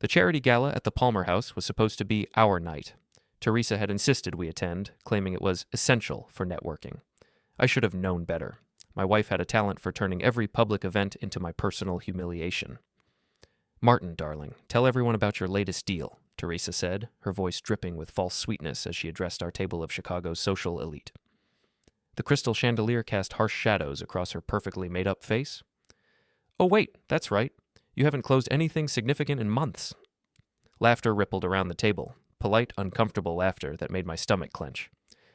The charity gala at the Palmer House was supposed to be our night. Teresa had insisted we attend, claiming it was essential for networking. I should have known better. My wife had a talent for turning every public event into my personal humiliation. "Martin, darling, tell everyone about your latest deal," Teresa said, her voice dripping with false sweetness as she addressed our table of Chicago's social elite. The crystal chandelier cast harsh shadows across her perfectly made-up face. "Oh, wait, that's right. You haven't closed anything significant in months." Laughter rippled around the table, polite, uncomfortable laughter that made my stomach clench.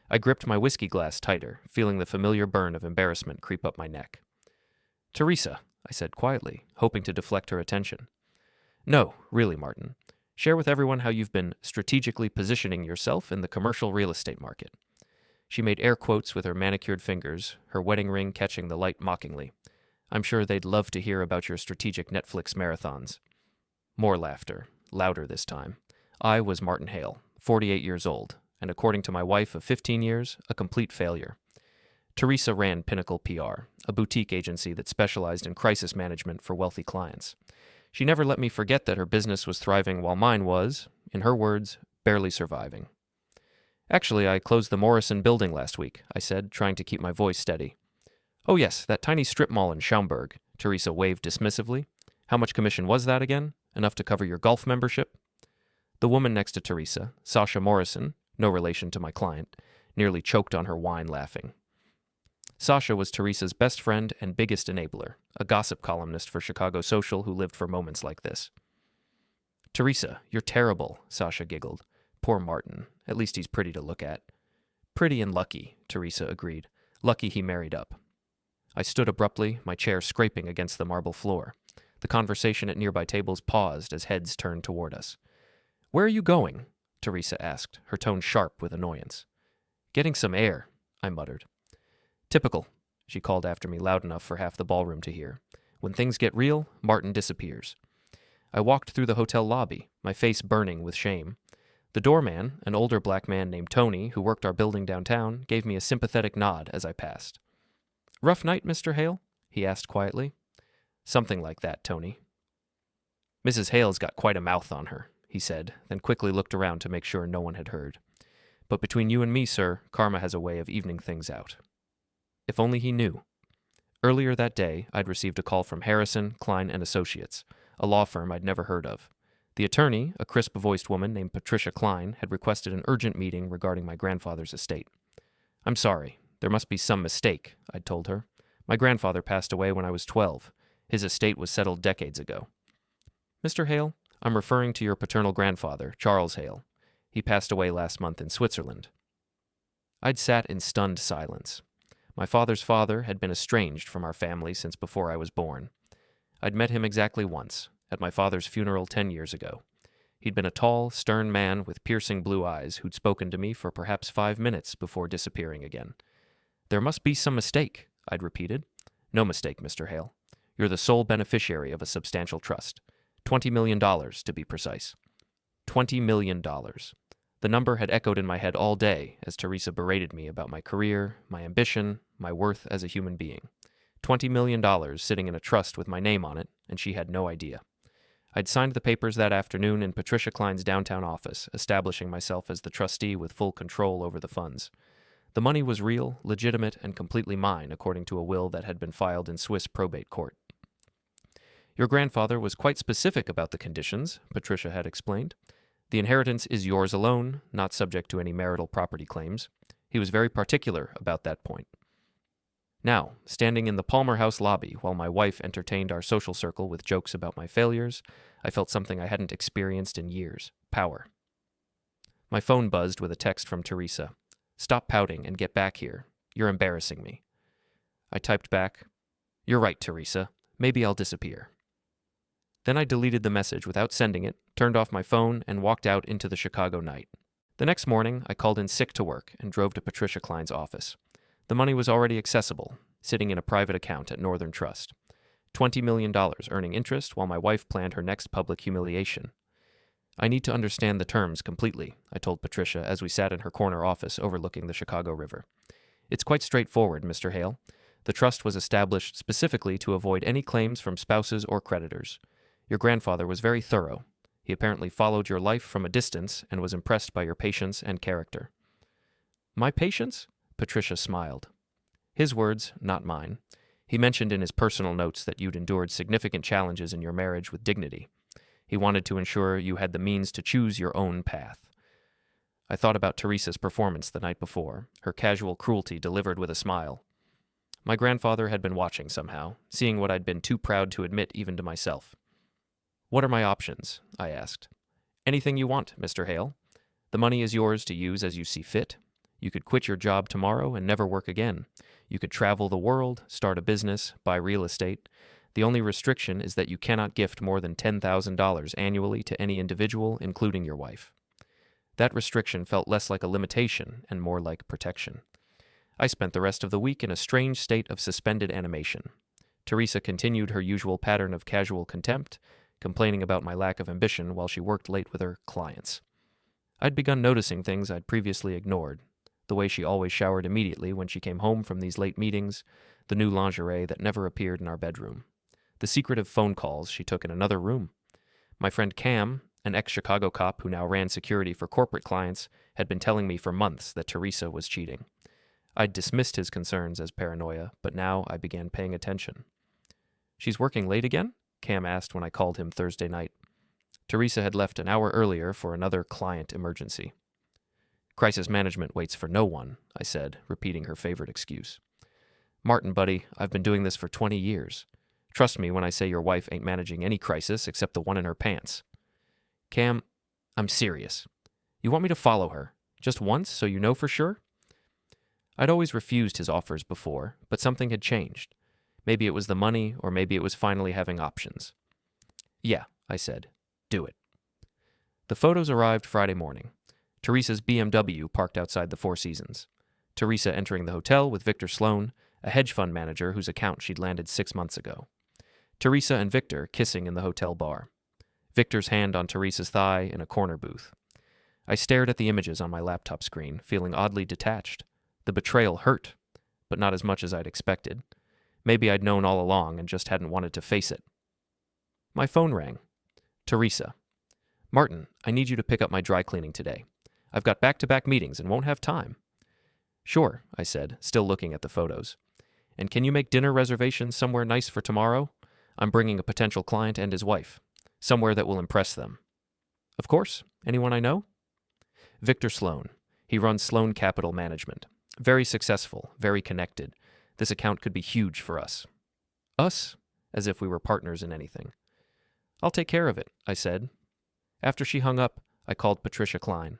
I gripped my whiskey glass tighter, feeling the familiar burn of embarrassment creep up my neck. "Teresa," I said quietly, hoping to deflect her attention. "No, really, Martin. Share with everyone how you've been strategically positioning yourself in the commercial real estate market." She made air quotes with her manicured fingers, her wedding ring catching the light mockingly. "I'm sure they'd love to hear about your strategic Netflix marathons." More laughter, louder this time. I was Martin Hale, 48 years old, and according to my wife of 15 years, a complete failure. Teresa ran Pinnacle PR, a boutique agency that specialized in crisis management for wealthy clients. She never let me forget that her business was thriving while mine was, in her words, barely surviving. "Actually, I closed the Morrison building last week," I said, trying to keep my voice steady. "Oh yes, that tiny strip mall in Schaumburg," Teresa waved dismissively. "How much commission was that again? Enough to cover your golf membership?" The woman next to Teresa, Sasha Morrison, no relation to my client, nearly choked on her wine laughing. Sasha was Teresa's best friend and biggest enabler, a gossip columnist for Chicago Social who lived for moments like this. "Teresa, you're terrible," Sasha giggled. "Poor Martin. At least he's pretty to look at." "Pretty and lucky," Teresa agreed. "Lucky he married up." I stood abruptly, my chair scraping against the marble floor. The conversation at nearby tables paused as heads turned toward us. "Where are you going?" Teresa asked, her tone sharp with annoyance. "Getting some air," I muttered. "Typical," she called after me loud enough for half the ballroom to hear. "When things get real, Martin disappears." I walked through the hotel lobby, my face burning with shame. The doorman, an older black man named Tony, who worked our building downtown, gave me a sympathetic nod as I passed. "Rough night, Mr. Hale?" he asked quietly. "Something like that, Tony." "Mrs. Hale's got quite a mouth on her," he said, then quickly looked around to make sure no one had heard. "But between you and me, sir, karma has a way of evening things out." If only he knew. Earlier that day, I'd received a call from Harrison, Klein & Associates, a law firm I'd never heard of. The attorney, a crisp-voiced woman named Patricia Klein, had requested an urgent meeting regarding my grandfather's estate. "I'm sorry. There must be some mistake," I'd told her. "My grandfather passed away when I was 12. His estate was settled decades ago." "Mr. Hale, I'm referring to your paternal grandfather, Charles Hale. He passed away last month in Switzerland." I'd sat in stunned silence. My father's father had been estranged from our family since before I was born. I'd met him exactly once, at my father's funeral 10 years ago. He'd been a tall, stern man with piercing blue eyes who'd spoken to me for perhaps 5 minutes before disappearing again. "There must be some mistake," I'd repeated. "No mistake, Mr. Hale. You're the sole beneficiary of a substantial trust. $20 million, to be precise." $20 million. The number had echoed in my head all day as Teresa berated me about my career, my ambition, my worth as a human being. $20 million sitting in a trust with my name on it, and she had no idea. I'd signed the papers that afternoon in Patricia Klein's downtown office, establishing myself as the trustee with full control over the funds. The money was real, legitimate, and completely mine, according to a will that had been filed in Swiss probate court. "Your grandfather was quite specific about the conditions," Patricia had explained. "The inheritance is yours alone, not subject to any marital property claims. He was very particular about that point." Now, standing in the Palmer House lobby while my wife entertained our social circle with jokes about my failures, I felt something I hadn't experienced in years: power. My phone buzzed with a text from Teresa. "Stop pouting and get back here. You're embarrassing me." I typed back, "You're right, Teresa. Maybe I'll disappear." Then I deleted the message without sending it, turned off my phone, and walked out into the Chicago night. The next morning, I called in sick to work and drove to Patricia Klein's office. The money was already accessible, sitting in a private account at Northern Trust. $20 million earning interest while my wife planned her next public humiliation. "I need to understand the terms completely," I told Patricia as we sat in her corner office overlooking the Chicago River. "It's quite straightforward, Mr. Hale. The trust was established specifically to avoid any claims from spouses or creditors. Your grandfather was very thorough. He apparently followed your life from a distance and was impressed by your patience and character." "My patience?" Patricia smiled. His words, not mine. He mentioned in his personal notes that you'd endured significant challenges in your marriage with dignity. He wanted to ensure you had the means to choose your own path. I thought about Teresa's performance the night before, her casual cruelty delivered with a smile. My grandfather had been watching somehow, seeing what I'd been too proud to admit even to myself. "What are my options?" I asked. "Anything you want, Mr. Hale. The money is yours to use as you see fit. You could quit your job tomorrow and never work again. You could travel the world, start a business, buy real estate. The only restriction is that you cannot gift more than $10,000 annually to any individual, including your wife." That restriction felt less like a limitation and more like protection. I spent the rest of the week in a strange state of suspended animation. Teresa continued her usual pattern of casual contempt, complaining about my lack of ambition while she worked late with her clients. I'd begun noticing things I'd previously ignored. The way she always showered immediately when she came home from these late meetings, the new lingerie that never appeared in our bedroom, the secretive phone calls she took in another room. My friend Cam, an ex-Chicago cop who now ran security for corporate clients, had been telling me for months that Teresa was cheating. I'd dismissed his concerns as paranoia, but now I began paying attention. "She's working late again?" Cam asked when I called him Thursday night. Teresa had left an hour earlier for another client emergency. "Crisis management waits for no one," I said, repeating her favorite excuse. "Martin, buddy, I've been doing this for 20 years. Trust me when I say your wife ain't managing any crisis except the one in her pants." "Cam, I'm serious. You want me to follow her? Just once, so you know for sure?" I'd always refused his offers before, but something had changed. Maybe it was the money, or maybe it was finally having options. "Yeah," I said. "Do it." The photos arrived Friday morning. Teresa's BMW parked outside the Four Seasons. Teresa entering the hotel with Victor Sloan, a hedge fund manager whose account she'd landed 6 months ago. Teresa and Victor kissing in the hotel bar. Victor's hand on Teresa's thigh in a corner booth. I stared at the images on my laptop screen, feeling oddly detached. The betrayal hurt, but not as much as I'd expected. Maybe I'd known all along and just hadn't wanted to face it. My phone rang. "Teresa. Martin, I need you to pick up my dry cleaning today. I've got back-to-back meetings and won't have time." "Sure," I said, still looking at the photos. "And can you make dinner reservations somewhere nice for tomorrow? I'm bringing a potential client and his wife. Somewhere that will impress them." "Of course. Anyone I know?" "Victor Sloan. He runs Sloan Capital Management. Very successful, very connected. This account could be huge for us." "Us?" As if we were partners in anything. "I'll take care of it," I said. After she hung up, I called Patricia Klein.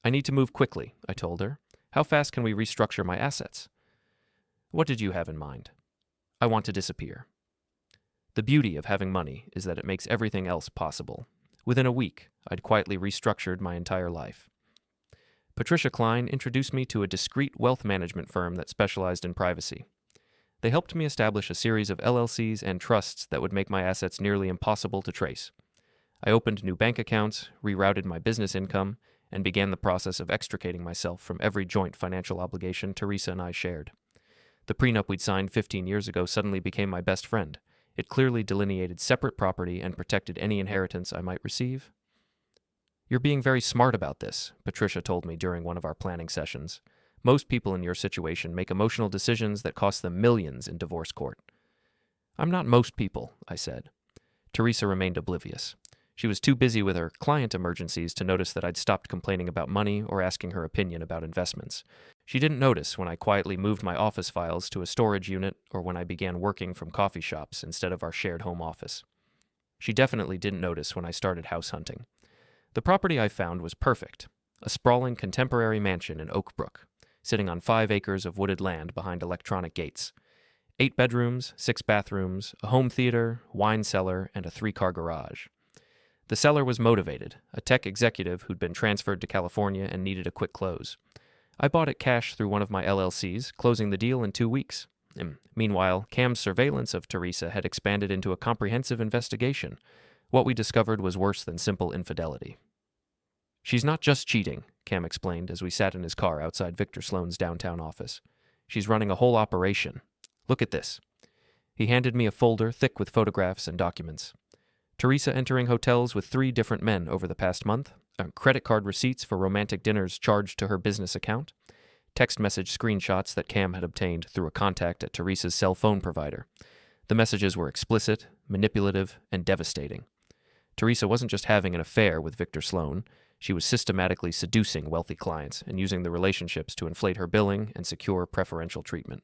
"I need to move quickly," I told her. "How fast can we restructure my assets?" "What did you have in mind?" "I want to disappear." The beauty of having money is that it makes everything else possible. Within a week, I'd quietly restructured my entire life. Patricia Klein introduced me to a discreet wealth management firm that specialized in privacy. They helped me establish a series of LLCs and trusts that would make my assets nearly impossible to trace. I opened new bank accounts, rerouted my business income, and began the process of extricating myself from every joint financial obligation Teresa and I shared. The prenup we'd signed 15 years ago suddenly became my best friend. It clearly delineated separate property and protected any inheritance I might receive. "You're being very smart about this," Patricia told me during one of our planning sessions. "Most people in your situation make emotional decisions that cost them millions in divorce court." "I'm not most people," I said. Teresa remained oblivious. She was too busy with her client emergencies to notice that I'd stopped complaining about money or asking her opinion about investments. She didn't notice when I quietly moved my office files to a storage unit or when I began working from coffee shops instead of our shared home office. She definitely didn't notice when I started house hunting. The property I found was perfect, a sprawling contemporary mansion in Oak Brook, sitting on 5 acres of wooded land behind electronic gates. 8 bedrooms, 6 bathrooms, a home theater, wine cellar, and a 3-car garage. The seller was motivated, a tech executive who'd been transferred to California and needed a quick close. I bought it cash through one of my LLCs, closing the deal in 2 weeks. Meanwhile, Cam's surveillance of Teresa had expanded into a comprehensive investigation. What we discovered was worse than simple infidelity. "She's not just cheating," Cam explained as we sat in his car outside Victor Sloan's downtown office. "She's running a whole operation. Look at this." He handed me a folder thick with photographs and documents. Teresa entering hotels with 3 different men over the past month, credit card receipts for romantic dinners charged to her business account, text message screenshots that Cam had obtained through a contact at Teresa's cell phone provider. The messages were explicit, manipulative, and devastating. Teresa wasn't just having an affair with Victor Sloan, she was systematically seducing wealthy clients and using the relationships to inflate her billing and secure preferential treatment.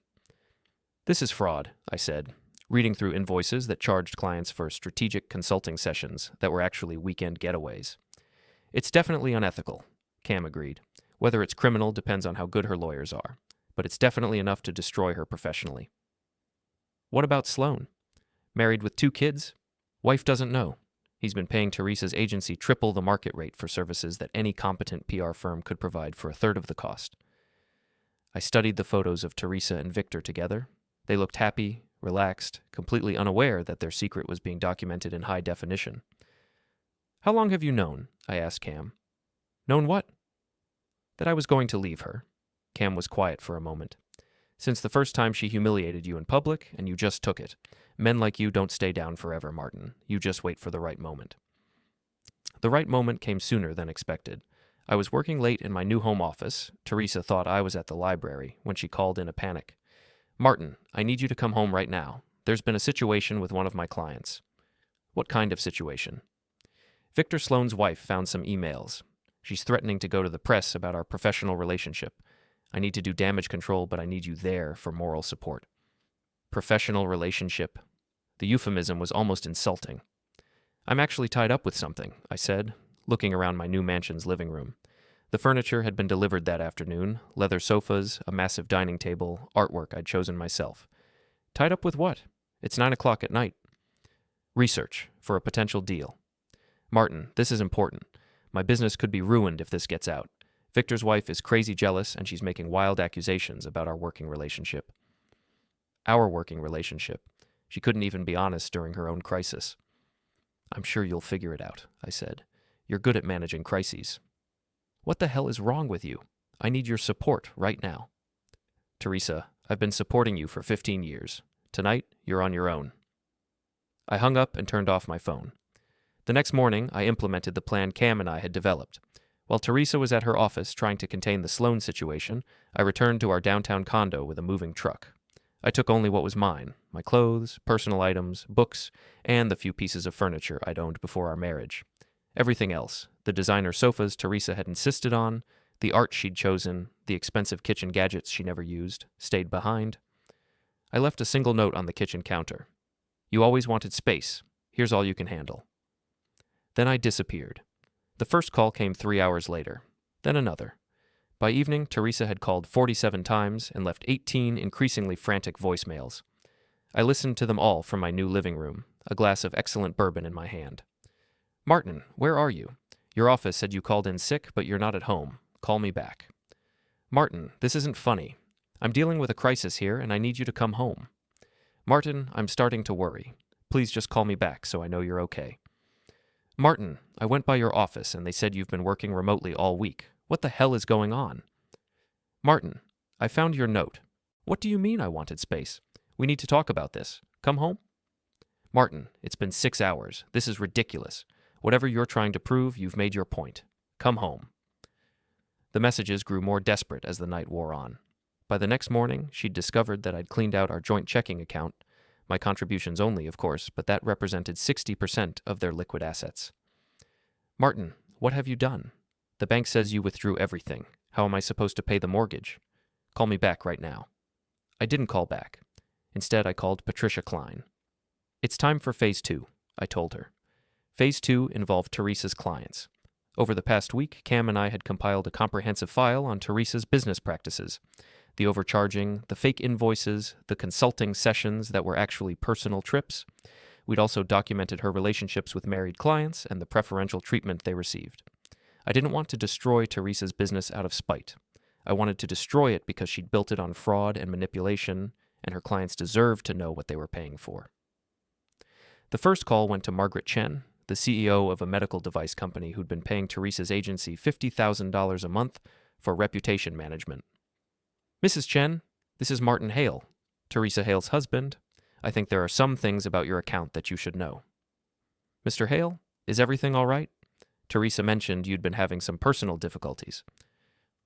"This is fraud," I said, reading through invoices that charged clients for strategic consulting sessions that were actually weekend getaways. "It's definitely unethical," Cam agreed. "Whether it's criminal depends on how good her lawyers are, but it's definitely enough to destroy her professionally." "What about Sloan? Married with 2 kids? Wife doesn't know. He's been paying Teresa's agency triple the market rate for services that any competent PR firm could provide for a third of the cost." I studied the photos of Teresa and Victor together. They looked happy, relaxed, completely unaware that their secret was being documented in high definition. "How long have you known?" I asked Cam. "Known what?" "That I was going to leave her." Cam was quiet for a moment. "Since the first time she humiliated you in public, and you just took it. Men like you don't stay down forever, Martin. You just wait for the right moment." The right moment came sooner than expected. I was working late in my new home office. Teresa thought I was at the library when she called in a panic. "Martin, I need you to come home right now. There's been a situation with one of my clients." "What kind of situation?" "Victor Sloan's wife found some emails. She's threatening to go to the press about our professional relationship. I need to do damage control, but I need you there for moral support." Professional relationship. The euphemism was almost insulting. "I'm actually tied up with something," I said, looking around my new mansion's living room. The furniture had been delivered that afternoon: leather sofas, a massive dining table, artwork I'd chosen myself. "Tied up with what? It's 9 o'clock at night." "Research for a potential deal." "Martin, this is important. My business could be ruined if this gets out. Victor's wife is crazy jealous, and she's making wild accusations about our working relationship." "Our working relationship." She couldn't even be honest during her own crisis. "I'm sure you'll figure it out," I said. "You're good at managing crises." "What the hell is wrong with you? I need your support right now." "Teresa, I've been supporting you for 15 years. Tonight, you're on your own." I hung up and turned off my phone. The next morning, I implemented the plan Cam and I had developed. While Teresa was at her office trying to contain the Sloan situation, I returned to our downtown condo with a moving truck. I took only what was mine: my clothes, personal items, books, and the few pieces of furniture I'd owned before our marriage. Everything else, the designer sofas Teresa had insisted on, the art she'd chosen, the expensive kitchen gadgets she never used, stayed behind. I left a single note on the kitchen counter. "You always wanted space. Here's all you can handle." Then I disappeared. The first call came 3 hours later, then another. By evening, Teresa had called 47 times and left 18 increasingly frantic voicemails. I listened to them all from my new living room, a glass of excellent bourbon in my hand. "Martin, where are you? Your office said you called in sick, but you're not at home. Call me back." "Martin, this isn't funny. I'm dealing with a crisis here, and I need you to come home." "Martin, I'm starting to worry. Please just call me back so I know you're okay." "Martin, I went by your office and they said you've been working remotely all week. What the hell is going on?" "Martin, I found your note. What do you mean I wanted space? We need to talk about this. Come home?" "Martin, it's been 6 hours. This is ridiculous. Whatever you're trying to prove, you've made your point. Come home." The messages grew more desperate as the night wore on. By the next morning, she'd discovered that I'd cleaned out our joint checking account. My contributions only, of course, but that represented 60% of their liquid assets. "Martin, what have you done? The bank says you withdrew everything. How am I supposed to pay the mortgage? Call me back right now." I didn't call back. Instead, I called Patricia Klein. "It's time for Phase 2, I told her. Phase 2 involved Teresa's clients. Over the past week, Cam and I had compiled a comprehensive file on Teresa's business practices: the overcharging, the fake invoices, the consulting sessions that were actually personal trips. We'd also documented her relationships with married clients and the preferential treatment they received. I didn't want to destroy Teresa's business out of spite. I wanted to destroy it because she'd built it on fraud and manipulation, and her clients deserved to know what they were paying for. The first call went to Margaret Chen, the CEO of a medical device company who'd been paying Teresa's agency $50,000 a month for reputation management. "Mrs. Chen, this is Martin Hale, Teresa Hale's husband. I think there are some things about your account that you should know." Mr. Hale, is everything all right? Teresa mentioned you'd been having some personal difficulties.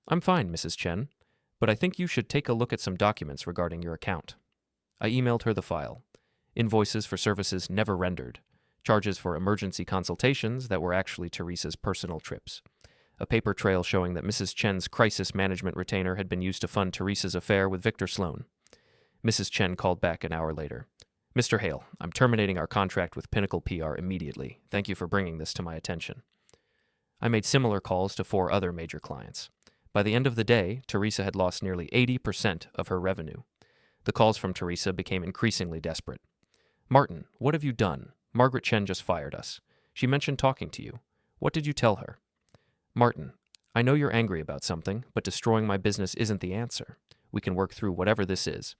I'm fine, Mrs. Chen, but I think you should take a look at some documents regarding your account. I emailed her the file. Invoices for services never rendered. Charges for emergency consultations that were actually Teresa's personal trips. A paper trail showing that Mrs. Chen's crisis management retainer had been used to fund Teresa's affair with Victor Sloan. Mrs. Chen called back an hour later. Mr. Hale, I'm terminating our contract with Pinnacle PR immediately. Thank you for bringing this to my attention. I made similar calls to 4 other major clients. By the end of the day, Teresa had lost nearly 80% of her revenue. The calls from Teresa became increasingly desperate. Martin, what have you done? Margaret Chen just fired us. She mentioned talking to you. What did you tell her? Martin, I know you're angry about something, but destroying my business isn't the answer. We can work through whatever this is.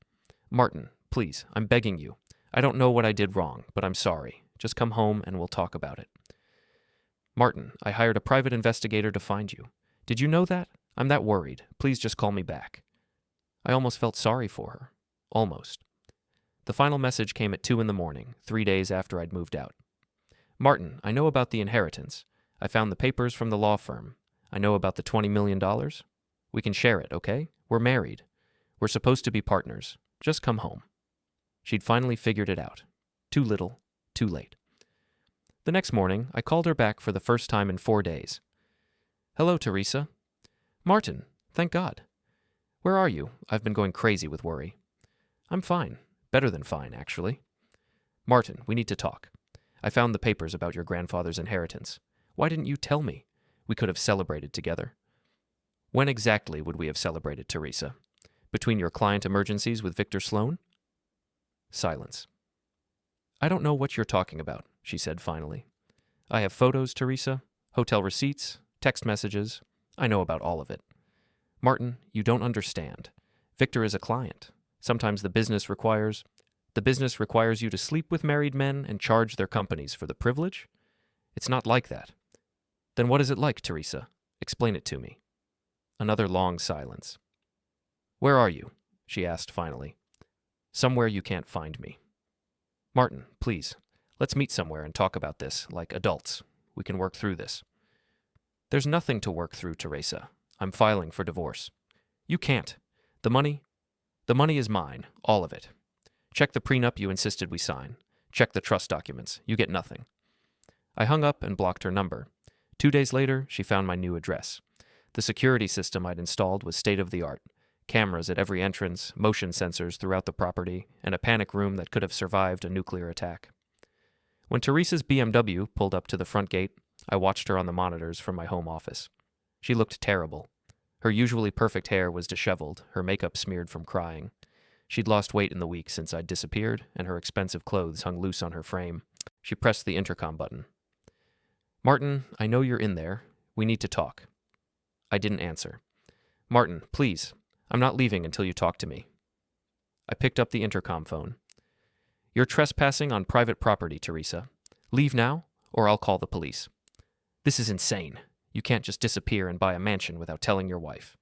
Martin, please, I'm begging you. I don't know what I did wrong, but I'm sorry. Just come home and we'll talk about it. Martin, I hired a private investigator to find you. Did you know that? I'm that worried. Please just call me back. I almost felt sorry for her. Almost. The final message came at 2 a.m, 3 days after I'd moved out. Martin, I know about the inheritance. I found the papers from the law firm. I know about the $20 million. We can share it, okay? We're married. We're supposed to be partners. Just come home. She'd finally figured it out. Too little, too late. The next morning, I called her back for the first time in 4 days. Hello, Teresa. Martin, thank God. Where are you? I've been going crazy with worry. I'm fine. Better than fine, actually. Martin, we need to talk. I found the papers about your grandfather's inheritance. Why didn't you tell me? We could have celebrated together. When exactly would we have celebrated, Teresa? Between your client emergencies with Victor Sloan? Silence. I don't know what you're talking about, she said finally. I have photos, Teresa, hotel receipts, text messages. I know about all of it. Martin, you don't understand. Victor is a client. Sometimes the business requires you to sleep with married men and charge their companies for the privilege? It's not like that. Then what is it like, Teresa? Explain it to me. Another long silence. Where are you? She asked finally. Somewhere you can't find me. Martin, please, let's meet somewhere and talk about this, like adults. We can work through this. There's nothing to work through, Teresa. I'm filing for divorce. You can't. The money is mine, all of it. Check the prenup you insisted we sign. Check the trust documents. You get nothing. I hung up and blocked her number. 2 days later, she found my new address. The security system I'd installed was state-of-the-art. Cameras at every entrance, motion sensors throughout the property, and a panic room that could have survived a nuclear attack. When Teresa's BMW pulled up to the front gate, I watched her on the monitors from my home office. She looked terrible. Her usually perfect hair was disheveled, her makeup smeared from crying. She'd lost weight in the week since I'd disappeared, and her expensive clothes hung loose on her frame. She pressed the intercom button. Martin, I know you're in there. We need to talk. I didn't answer. Martin, please. I'm not leaving until you talk to me. I picked up the intercom phone. You're trespassing on private property, Teresa. Leave now, or I'll call the police. This is insane. You can't just disappear and buy a mansion without telling your wife.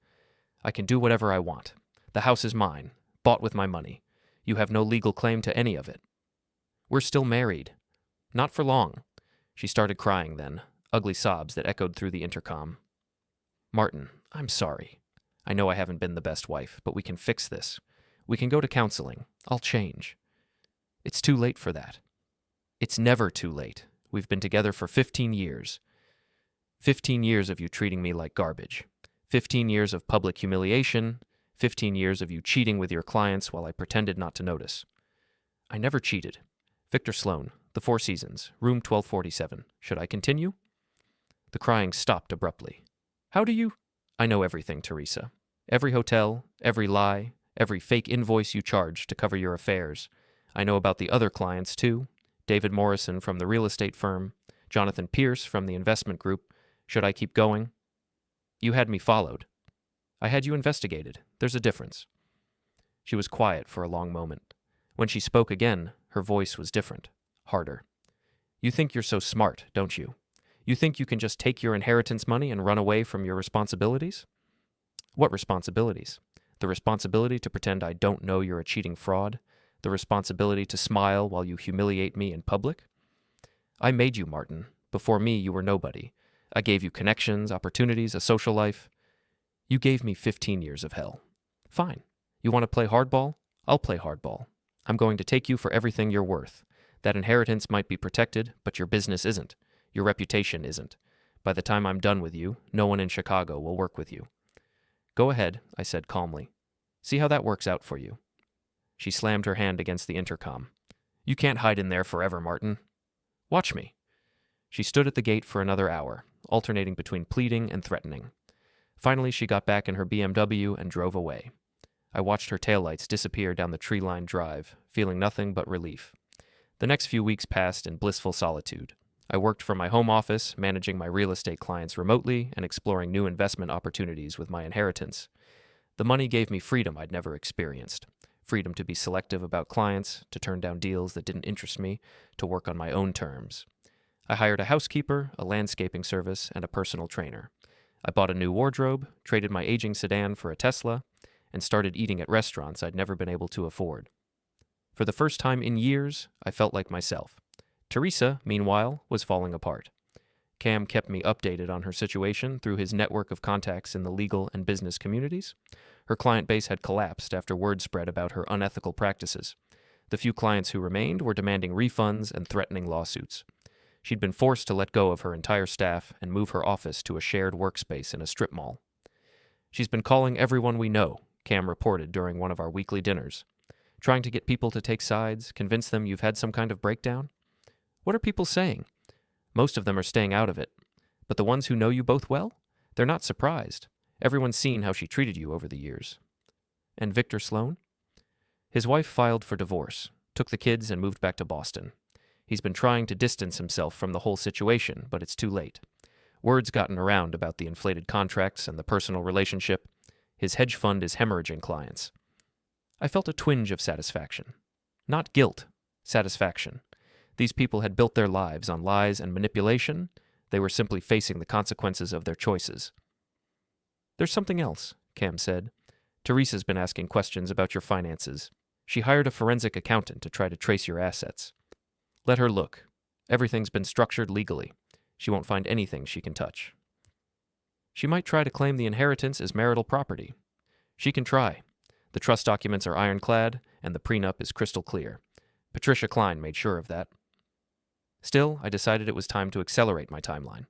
I can do whatever I want. The house is mine, bought with my money. You have no legal claim to any of it. We're still married. Not for long. She started crying then, ugly sobs that echoed through the intercom. Martin, I'm sorry. I know I haven't been the best wife, but we can fix this. We can go to counseling. I'll change. It's too late for that. It's never too late. We've been together for 15 years. 15 years of you treating me like garbage. 15 years of public humiliation. 15 years of you cheating with your clients while I pretended not to notice. I never cheated. Victor Sloan, The Four Seasons, room 1247. Should I continue? The crying stopped abruptly. How do you? I know everything, Teresa. Every hotel, every lie, every fake invoice you charged to cover your affairs. I know about the other clients, too. David Morrison from the real estate firm, Jonathan Pierce from the investment group. Should I keep going? You had me followed. I had you investigated. There's a difference. She was quiet for a long moment. When she spoke again, her voice was different, harder. You think you're so smart, don't you? You think you can just take your inheritance money and run away from your responsibilities? What responsibilities? The responsibility to pretend I don't know you're a cheating fraud? The responsibility to smile while you humiliate me in public? I made you, Martin. Before me, you were nobody. I gave you connections, opportunities, a social life. You gave me 15 years of hell. Fine. You want to play hardball? I'll play hardball. I'm going to take you for everything you're worth. That inheritance might be protected, but your business isn't. Your reputation isn't. By the time I'm done with you, no one in Chicago will work with you. Go ahead, I said calmly. See how that works out for you. She slammed her hand against the intercom. You can't hide in there forever, Martin. Watch me. She stood at the gate for another hour, alternating between pleading and threatening. Finally, she got back in her BMW and drove away. I watched her taillights disappear down the tree-lined drive, feeling nothing but relief. The next few weeks passed in blissful solitude. I worked from my home office, managing my real estate clients remotely and exploring new investment opportunities with my inheritance. The money gave me freedom I'd never experienced. Freedom to be selective about clients, to turn down deals that didn't interest me, to work on my own terms. I hired a housekeeper, a landscaping service, and a personal trainer. I bought a new wardrobe, traded my aging sedan for a Tesla, and started eating at restaurants I'd never been able to afford. For the first time in years, I felt like myself. Teresa, meanwhile, was falling apart. Cam kept me updated on her situation through his network of contacts in the legal and business communities. Her client base had collapsed after word spread about her unethical practices. The few clients who remained were demanding refunds and threatening lawsuits. She'd been forced to let go of her entire staff and move her office to a shared workspace in a strip mall. She's been calling everyone we know, Cam reported during one of our weekly dinners. Trying to get people to take sides, convince them you've had some kind of breakdown? What are people saying? Most of them are staying out of it. But the ones who know you both well? They're not surprised. Everyone's seen how she treated you over the years. And Victor Sloan? His wife filed for divorce, took the kids, and moved back to Boston. He's been trying to distance himself from the whole situation, but it's too late. Word's gotten around about the inflated contracts and the personal relationship. His hedge fund is hemorrhaging clients. I felt a twinge of satisfaction. Not guilt, satisfaction. These people had built their lives on lies and manipulation. They were simply facing the consequences of their choices. There's something else, Cam said. Teresa's been asking questions about your finances. She hired a forensic accountant to try to trace your assets. Let her look. Everything's been structured legally. She won't find anything she can touch. She might try to claim the inheritance as marital property. She can try. The trust documents are ironclad, and the prenup is crystal clear. Patricia Klein made sure of that. Still, I decided it was time to accelerate my timeline.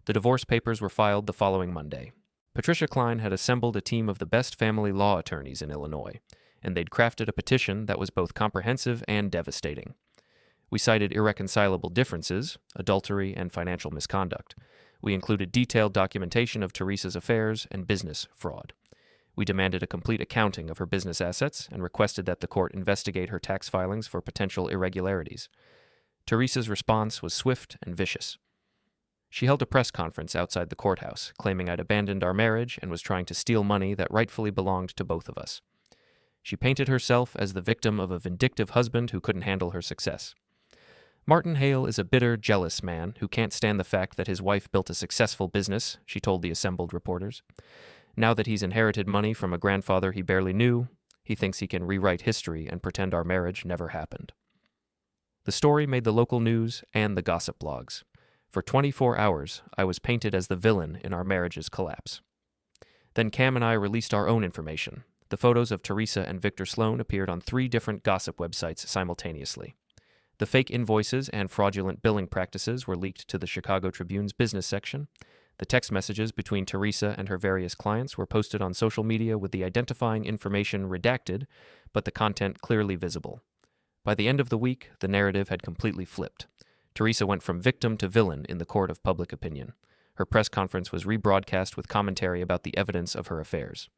The divorce papers were filed the following Monday. Patricia Klein had assembled a team of the best family law attorneys in Illinois, and they'd crafted a petition that was both comprehensive and devastating. We cited irreconcilable differences, adultery, and financial misconduct. We included detailed documentation of Teresa's affairs and business fraud. We demanded a complete accounting of her business assets and requested that the court investigate her tax filings for potential irregularities. Teresa's response was swift and vicious. She held a press conference outside the courthouse, claiming I'd abandoned our marriage and was trying to steal money that rightfully belonged to both of us. She painted herself as the victim of a vindictive husband who couldn't handle her success. Martin Hale is a bitter, jealous man who can't stand the fact that his wife built a successful business, she told the assembled reporters. Now that he's inherited money from a grandfather he barely knew, he thinks he can rewrite history and pretend our marriage never happened. The story made the local news and the gossip blogs. For 24 hours, I was painted as the villain in our marriage's collapse. Then Cam and I released our own information. The photos of Teresa and Victor Sloan appeared on 3 different gossip websites simultaneously. The fake invoices and fraudulent billing practices were leaked to the Chicago Tribune's business section. The text messages between Teresa and her various clients were posted on social media with the identifying information redacted, but the content clearly visible. By the end of the week, the narrative had completely flipped. Teresa went from victim to villain in the court of public opinion. Her press conference was rebroadcast with commentary about the evidence of her affairs.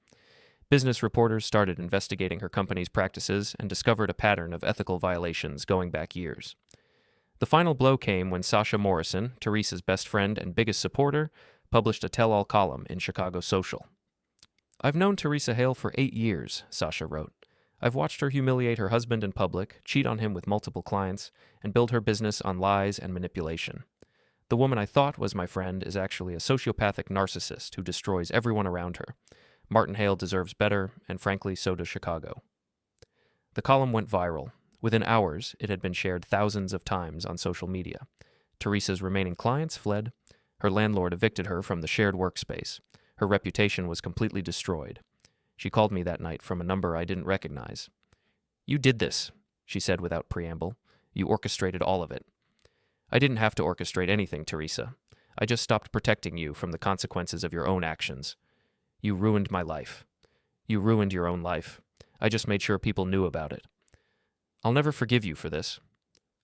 Business reporters started investigating her company's practices and discovered a pattern of ethical violations going back years. The final blow came when Sasha Morrison, Teresa's best friend and biggest supporter, published a tell-all column in Chicago Social. I've known Teresa Hale for 8 years, Sasha wrote. I've watched her humiliate her husband in public, cheat on him with multiple clients, and build her business on lies and manipulation. The woman I thought was my friend is actually a sociopathic narcissist who destroys everyone around her. Martin Hale deserves better, and frankly, so does Chicago. The column went viral. Within hours, it had been shared thousands of times on social media. Teresa's remaining clients fled. Her landlord evicted her from the shared workspace. Her reputation was completely destroyed. She called me that night from a number I didn't recognize. "You did this," she said without preamble. "You orchestrated all of it." "I didn't have to orchestrate anything, Teresa. I just stopped protecting you from the consequences of your own actions. You ruined my life. You ruined your own life. I just made sure people knew about it. I'll never forgive you for this.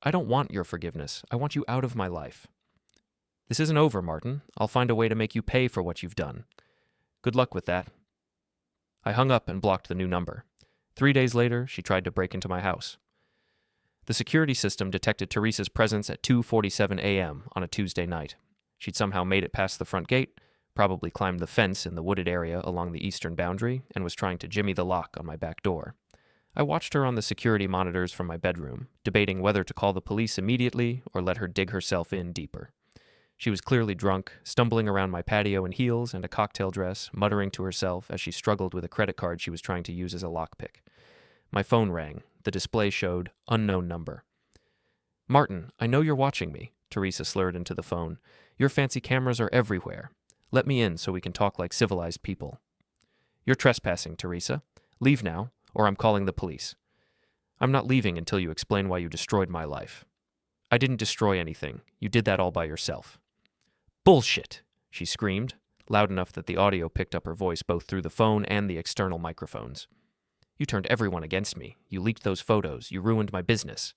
I don't want your forgiveness. I want you out of my life. This isn't over, Martin. I'll find a way to make you pay for what you've done. Good luck with that." I hung up and blocked the new number. 3 days later, she tried to break into my house. The security system detected Teresa's presence at 2:47 a.m. on a Tuesday night. She'd somehow made it past the front gate, probably climbed the fence in the wooded area along the eastern boundary, and was trying to jimmy the lock on my back door. I watched her on the security monitors from my bedroom, debating whether to call the police immediately or let her dig herself in deeper. She was clearly drunk, stumbling around my patio in heels and a cocktail dress, muttering to herself as she struggled with a credit card she was trying to use as a lockpick. My phone rang. The display showed unknown number. "Martin, I know you're watching me," Teresa slurred into the phone. "Your fancy cameras are everywhere. Let me in so we can talk like civilized people." "You're trespassing, Teresa. Leave now, or I'm calling the police." "I'm not leaving until you explain why you destroyed my life." "I didn't destroy anything. You did that all by yourself." "Bullshit!" she screamed, loud enough that the audio picked up her voice both through the phone and the external microphones. "You turned everyone against me. You leaked those photos. You ruined my business."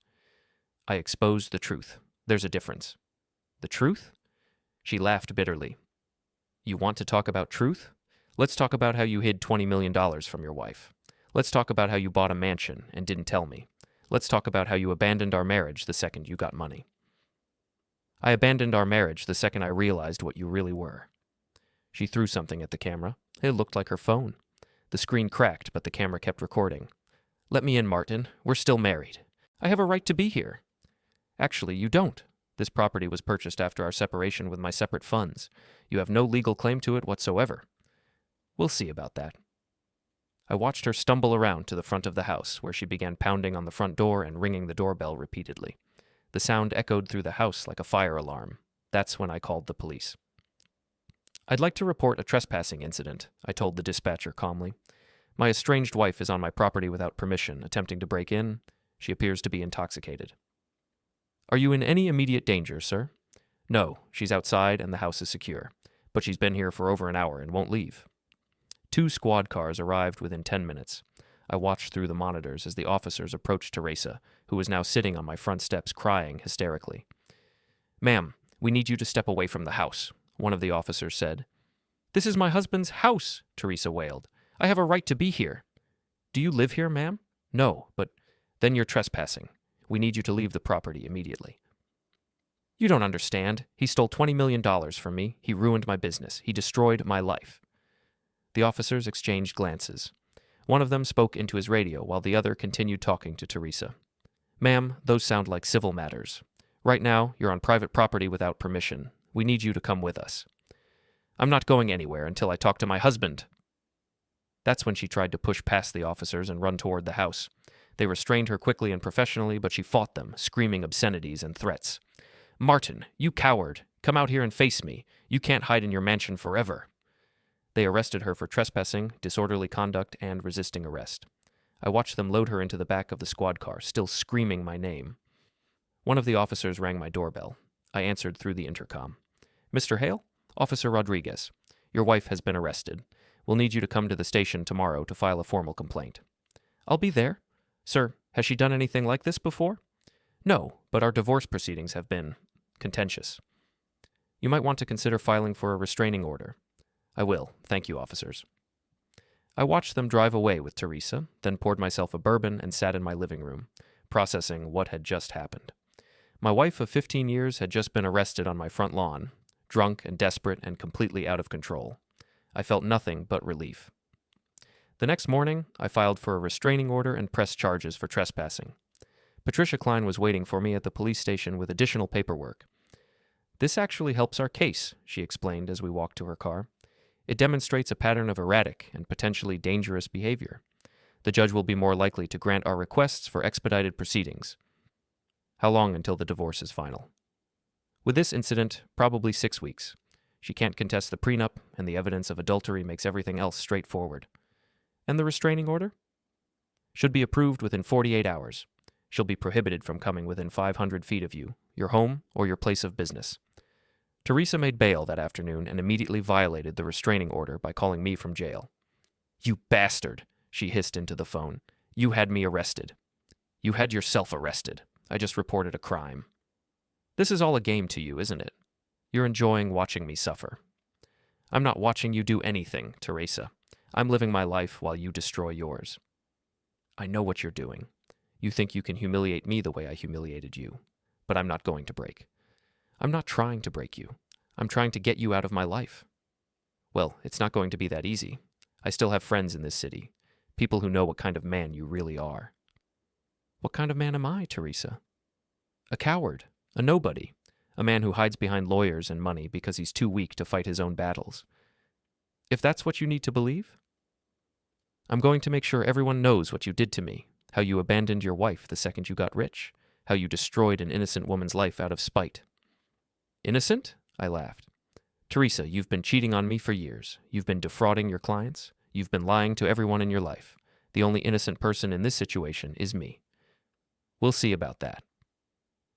"I exposed the truth. There's a difference." "The truth?" She laughed bitterly. "You want to talk about truth? Let's talk about how you hid $20 million from your wife. Let's talk about how you bought a mansion and didn't tell me. Let's talk about how you abandoned our marriage the second you got money." "I abandoned our marriage the second I realized what you really were." She threw something at the camera. It looked like her phone. The screen cracked, but the camera kept recording. "Let me in, Martin. We're still married. I have a right to be here." "Actually, you don't. This property was purchased after our separation with my separate funds. You have no legal claim to it whatsoever." "We'll see about that." I watched her stumble around to the front of the house, where she began pounding on the front door and ringing the doorbell repeatedly. The sound echoed through the house like a fire alarm. That's when I called the police. "I'd like to report a trespassing incident," I told the dispatcher calmly. "My estranged wife is on my property without permission, attempting to break in. She appears to be intoxicated." "Are you in any immediate danger, sir?" "No, she's outside and the house is secure. But she's been here for over an hour and won't leave." 2 squad cars arrived within 10 minutes. I watched through the monitors as the officers approached Teresa, who was now sitting on my front steps crying hysterically. "Ma'am, we need you to step away from the house," one of the officers said. "This is my husband's house," Teresa wailed. "I have a right to be here." "Do you live here, ma'am?" "No, but then you're trespassing. We need you to leave the property immediately." "You don't understand. He stole $20 million from me. He ruined my business. He destroyed my life." The officers exchanged glances. One of them spoke into his radio while the other continued talking to Teresa. "Ma'am, those sound like civil matters. Right now, you're on private property without permission. We need you to come with us." "I'm not going anywhere until I talk to my husband." That's when she tried to push past the officers and run toward the house. They restrained her quickly and professionally, but she fought them, screaming obscenities and threats. "Martin, you coward! Come out here and face me. You can't hide in your mansion forever." They arrested her for trespassing, disorderly conduct, and resisting arrest. I watched them load her into the back of the squad car, still screaming my name. One of the officers rang my doorbell. I answered through the intercom. "Mr. Hale? Officer Rodriguez. Your wife has been arrested. We'll need you to come to the station tomorrow to file a formal complaint." "I'll be there." "Sir, has she done anything like this before?" "No, but our divorce proceedings have been contentious." "You might want to consider filing for a restraining order." "I will. Thank you, officers." I watched them drive away with Teresa, then poured myself a bourbon and sat in my living room, processing what had just happened. My wife of 15 years had just been arrested on my front lawn, drunk and desperate and completely out of control. I felt nothing but relief. The next morning, I filed for a restraining order and pressed charges for trespassing. Patricia Klein was waiting for me at the police station with additional paperwork. "This actually helps our case," she explained as we walked to her car. "It demonstrates a pattern of erratic and potentially dangerous behavior. The judge will be more likely to grant our requests for expedited proceedings." "How long until the divorce is final?" With this incident, probably 6 weeks. She can't contest the prenup, and the evidence of adultery makes everything else straightforward. And the restraining order? Should be approved within 48 hours. She'll be prohibited from coming within 500 feet of you, your home, or your place of business. Teresa made bail that afternoon and immediately violated the restraining order by calling me from jail. "You bastard," she hissed into the phone. "You had me arrested." "You had yourself arrested. I just reported a crime." This is all a game to you, isn't it? You're enjoying watching me suffer. I'm not watching you do anything, Teresa. I'm living my life while you destroy yours. I know what you're doing. You think you can humiliate me the way I humiliated you, but I'm not going to break. I'm not trying to break you. I'm trying to get you out of my life. Well, it's not going to be that easy. I still have friends in this city, people who know what kind of man you really are. What kind of man am I, Teresa? A coward, a nobody, a man who hides behind lawyers and money because he's too weak to fight his own battles. If that's what you need to believe, I'm going to make sure everyone knows what you did to me, how you abandoned your wife the second you got rich, how you destroyed an innocent woman's life out of spite. Innocent? I laughed. Teresa, you've been cheating on me for years. You've been defrauding your clients. You've been lying to everyone in your life. The only innocent person in this situation is me. We'll see about that.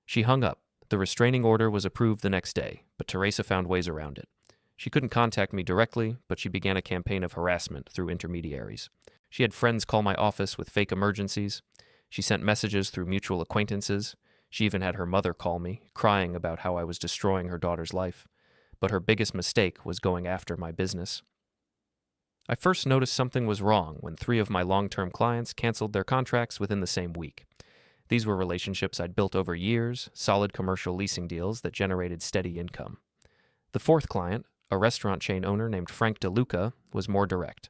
She hung up. The restraining order was approved the next day, but Teresa found ways around it. She couldn't contact me directly, but she began a campaign of harassment through intermediaries. She had friends call my office with fake emergencies. She sent messages through mutual acquaintances. She even had her mother call me, crying about how I was destroying her daughter's life. But her biggest mistake was going after my business. I first noticed something was wrong when 3 of my long-term clients canceled their contracts within the same week. These were relationships I'd built over years, solid commercial leasing deals that generated steady income. The 4th client, a restaurant chain owner named Frank DeLuca, was more direct.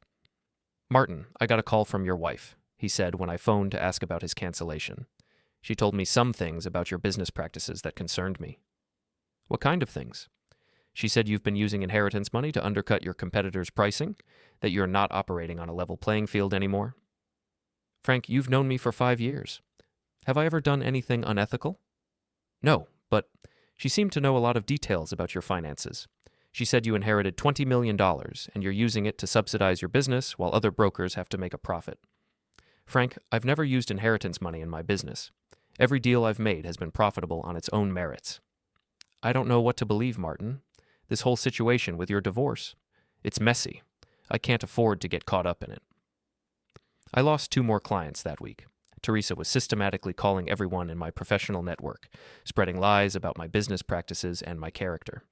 "Martin, I got a call from your wife," he said when I phoned to ask about his cancellation. "She told me some things about your business practices that concerned me." "What kind of things?" "She said you've been using inheritance money to undercut your competitors' pricing, that you're not operating on a level playing field anymore." "Frank, you've known me for 5 years. Have I ever done anything unethical?" "No, but she seemed to know a lot of details about your finances. She said you inherited $20 million and you're using it to subsidize your business while other brokers have to make a profit." "Frank, I've never used inheritance money in my business. Every deal I've made has been profitable on its own merits." "I don't know what to believe, Martin. This whole situation with your divorce. It's messy. I can't afford to get caught up in it." I lost 2 more clients that week. Teresa was systematically calling everyone in my professional network, spreading lies about my business practices and my character.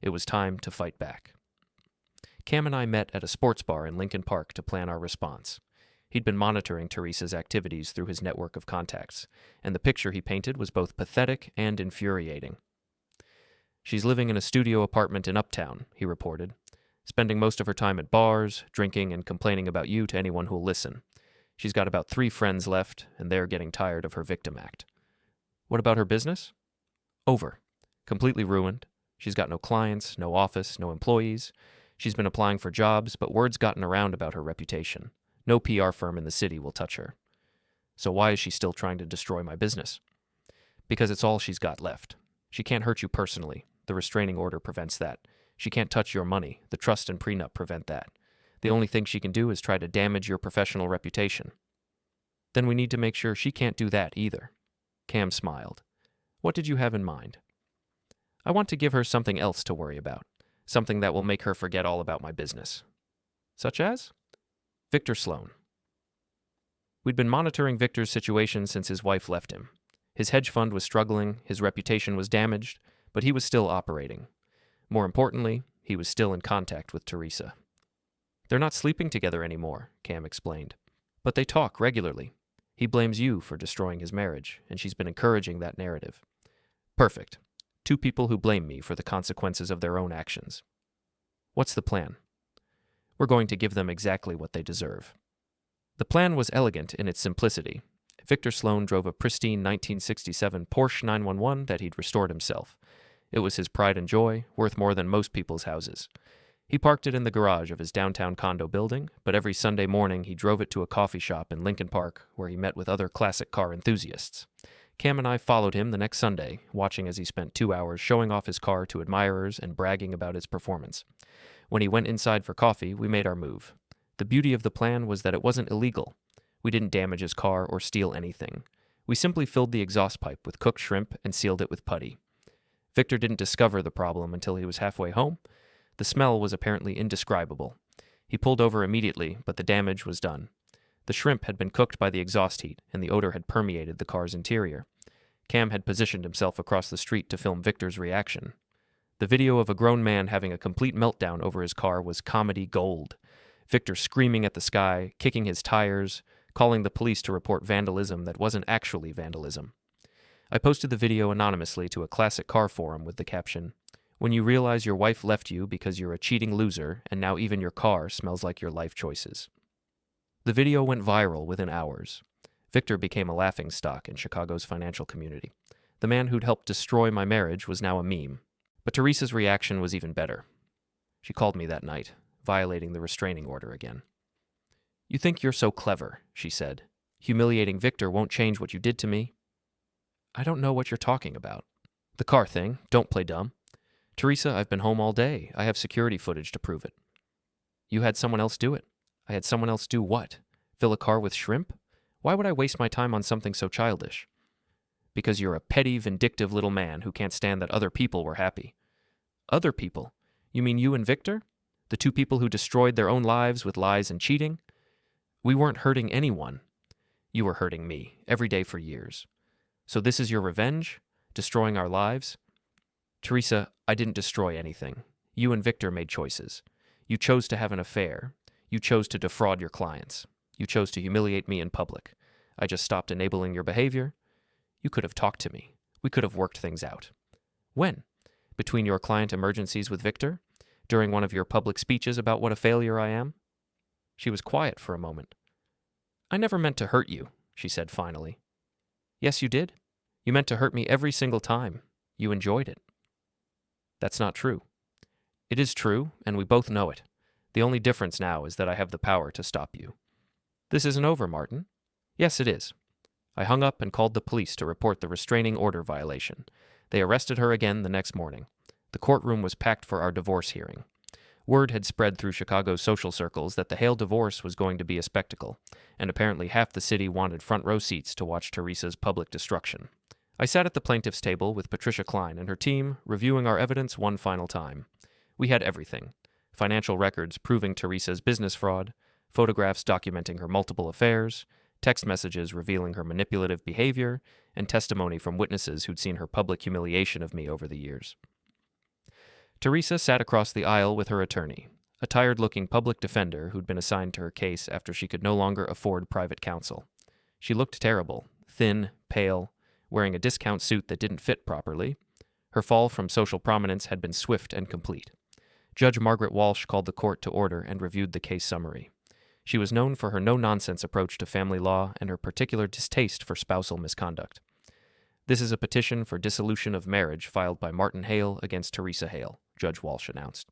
It was time to fight back. Cam and I met at a sports bar in Lincoln Park to plan our response. He'd been monitoring Teresa's activities through his network of contacts, and the picture he painted was both pathetic and infuriating. "She's living in a studio apartment in Uptown," he reported, "spending most of her time at bars, drinking, and complaining about you to anyone who'll listen. She's got about 3 friends left, and they're getting tired of her victim act." "What about her business?" "Over. Completely ruined. She's got no clients, no office, no employees. She's been applying for jobs, but word's gotten around about her reputation. No PR firm in the city will touch her." "So why is she still trying to destroy my business?" "Because it's all she's got left. She can't hurt you personally. The restraining order prevents that. She can't touch your money. The trust and prenup prevent that. The only thing she can do is try to damage your professional reputation." "Then we need to make sure she can't do that either." Cam smiled. "What did you have in mind?" "I want to give her something else to worry about, something that will make her forget all about my business." "Such as?" "Victor Sloan." We'd been monitoring Victor's situation since his wife left him. His hedge fund was struggling, his reputation was damaged, but he was still operating. More importantly, he was still in contact with Teresa. "They're not sleeping together anymore," Cam explained. "But they talk regularly. He blames you for destroying his marriage, and she's been encouraging that narrative." "Perfect. 2 people who blame me for the consequences of their own actions." "What's the plan?" "We're going to give them exactly what they deserve." The plan was elegant in its simplicity. Victor Sloan drove a pristine 1967 Porsche 911 that he'd restored himself. It was his pride and joy, worth more than most people's houses. He parked it in the garage of his downtown condo building, but every Sunday morning he drove it to a coffee shop in Lincoln Park where he met with other classic car enthusiasts. Cam and I followed him the next Sunday, watching as he spent 2 hours showing off his car to admirers and bragging about its performance. When he went inside for coffee, we made our move. The beauty of the plan was that it wasn't illegal. We didn't damage his car or steal anything. We simply filled the exhaust pipe with cooked shrimp and sealed it with putty. Victor didn't discover the problem until he was halfway home. The smell was apparently indescribable. He pulled over immediately, but the damage was done. The shrimp had been cooked by the exhaust heat, and the odor had permeated the car's interior. Cam had positioned himself across the street to film Victor's reaction. The video of a grown man having a complete meltdown over his car was comedy gold. Victor screaming at the sky, kicking his tires, calling the police to report vandalism that wasn't actually vandalism. I posted the video anonymously to a classic car forum with the caption, "When you realize your wife left you because you're a cheating loser, and now even your car smells like your life choices." The video went viral within hours. Victor became a laughingstock in Chicago's financial community. The man who'd helped destroy my marriage was now a meme. But Teresa's reaction was even better. She called me that night, violating the restraining order again. "You think you're so clever," she said. "Humiliating Victor won't change what you did to me." "I don't know what you're talking about." "The car thing. Don't play dumb." "Teresa, I've been home all day. I have security footage to prove it." "You had someone else do it." "I had someone else do what? Fill a car with shrimp? Why would I waste my time on something so childish?" "Because you're a petty, vindictive little man who can't stand that other people were happy." "Other people? You mean you and Victor? The two people who destroyed their own lives with lies and cheating?" "We weren't hurting anyone." "You were hurting me, every day for years." "So this is your revenge? Destroying our lives?" "Teresa, I didn't destroy anything. You and Victor made choices. You chose to have an affair. You chose to defraud your clients. You chose to humiliate me in public. I just stopped enabling your behavior. You could have talked to me. We could have worked things out." "When? Between your client emergencies with Victor? During one of your public speeches about what a failure I am?" She was quiet for a moment. "I never meant to hurt you," she said finally. "Yes, you did. You meant to hurt me every single time. You enjoyed it." "That's not true." "It is true, and we both know it. The only difference now is that I have the power to stop you." "This isn't over, Martin." "Yes, it is." I hung up and called the police to report the restraining order violation. They arrested her again the next morning. The courtroom was packed for our divorce hearing. Word had spread through Chicago's social circles that the Hale divorce was going to be a spectacle, and apparently half the city wanted front row seats to watch Teresa's public destruction. I sat at the plaintiff's table with Patricia Klein and her team, reviewing our evidence one final time. We had everything: financial records proving Teresa's business fraud, photographs documenting her multiple affairs, text messages revealing her manipulative behavior, and testimony from witnesses who'd seen her public humiliation of me over the years. Teresa sat across the aisle with her attorney, a tired-looking public defender who'd been assigned to her case after she could no longer afford private counsel. She looked terrible, thin, pale, wearing a discount suit that didn't fit properly. Her fall from social prominence had been swift and complete. Judge Margaret Walsh called the court to order and reviewed the case summary. She was known for her no-nonsense approach to family law and her particular distaste for spousal misconduct. "This is a petition for dissolution of marriage filed by Martin Hale against Teresa Hale," Judge Walsh announced.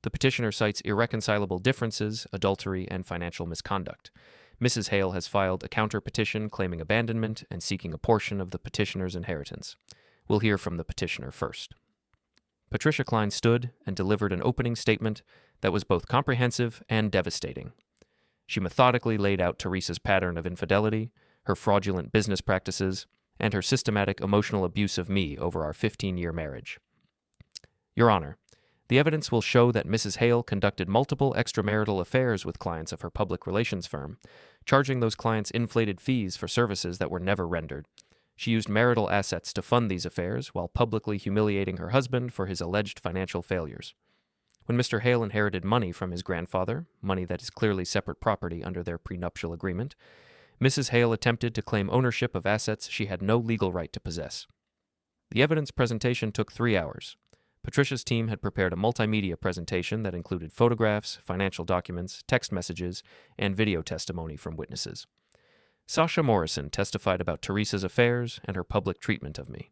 The petitioner cites irreconcilable differences, adultery, and financial misconduct. Mrs. Hale has filed a counter-petition claiming abandonment and seeking a portion of the petitioner's inheritance. We'll hear from the petitioner first. Patricia Klein stood and delivered an opening statement that was both comprehensive and devastating. She methodically laid out Teresa's pattern of infidelity, her fraudulent business practices, and her systematic emotional abuse of me over our 15-year marriage. "Your Honor, the evidence will show that Mrs. Hale conducted multiple extramarital affairs with clients of her public relations firm, charging those clients inflated fees for services that were never rendered. She used marital assets to fund these affairs while publicly humiliating her husband for his alleged financial failures. When Mr. Hale inherited money from his grandfather, money that is clearly separate property under their prenuptial agreement, Mrs. Hale attempted to claim ownership of assets she had no legal right to possess. The evidence presentation took 3 hours. Patricia's team had prepared a multimedia presentation that included photographs, financial documents, text messages, and video testimony from witnesses. Sasha Morrison testified about Teresa's affairs and her public treatment of me.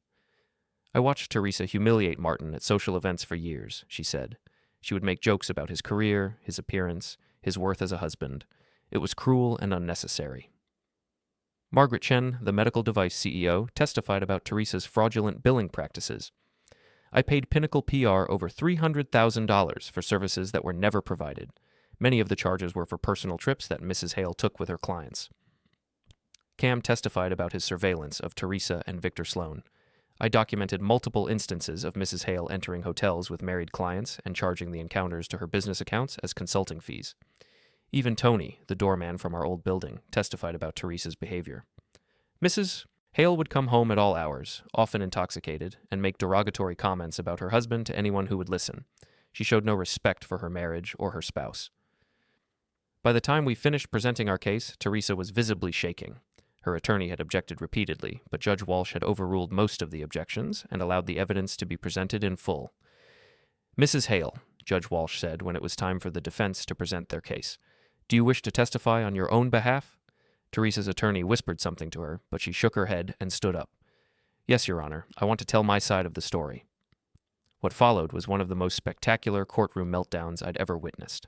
"I watched Teresa humiliate Martin at social events for years," she said. She would make jokes about his career, his appearance, his worth as a husband. It was cruel and unnecessary. Margaret Chen, the medical device CEO, testified about Teresa's fraudulent billing practices. I paid Pinnacle PR over $300,000 for services that were never provided. Many of the charges were for personal trips that Mrs. Hale took with her clients. Cam testified about his surveillance of Teresa and Victor Sloan. I documented multiple instances of Mrs. Hale entering hotels with married clients and charging the encounters to her business accounts as consulting fees. Even Tony, the doorman from our old building, testified about Teresa's behavior. Mrs. Hale would come home at all hours, often intoxicated, and make derogatory comments about her husband to anyone who would listen. She showed no respect for her marriage or her spouse. By the time we finished presenting our case, Teresa was visibly shaking. Her attorney had objected repeatedly, but Judge Walsh had overruled most of the objections and allowed the evidence to be presented in full. Mrs. Hale, Judge Walsh said when it was time for the defense to present their case, do you wish to testify on your own behalf? Teresa's attorney whispered something to her, but she shook her head and stood up. Yes, Your Honor, I want to tell my side of the story. What followed was one of the most spectacular courtroom meltdowns I'd ever witnessed.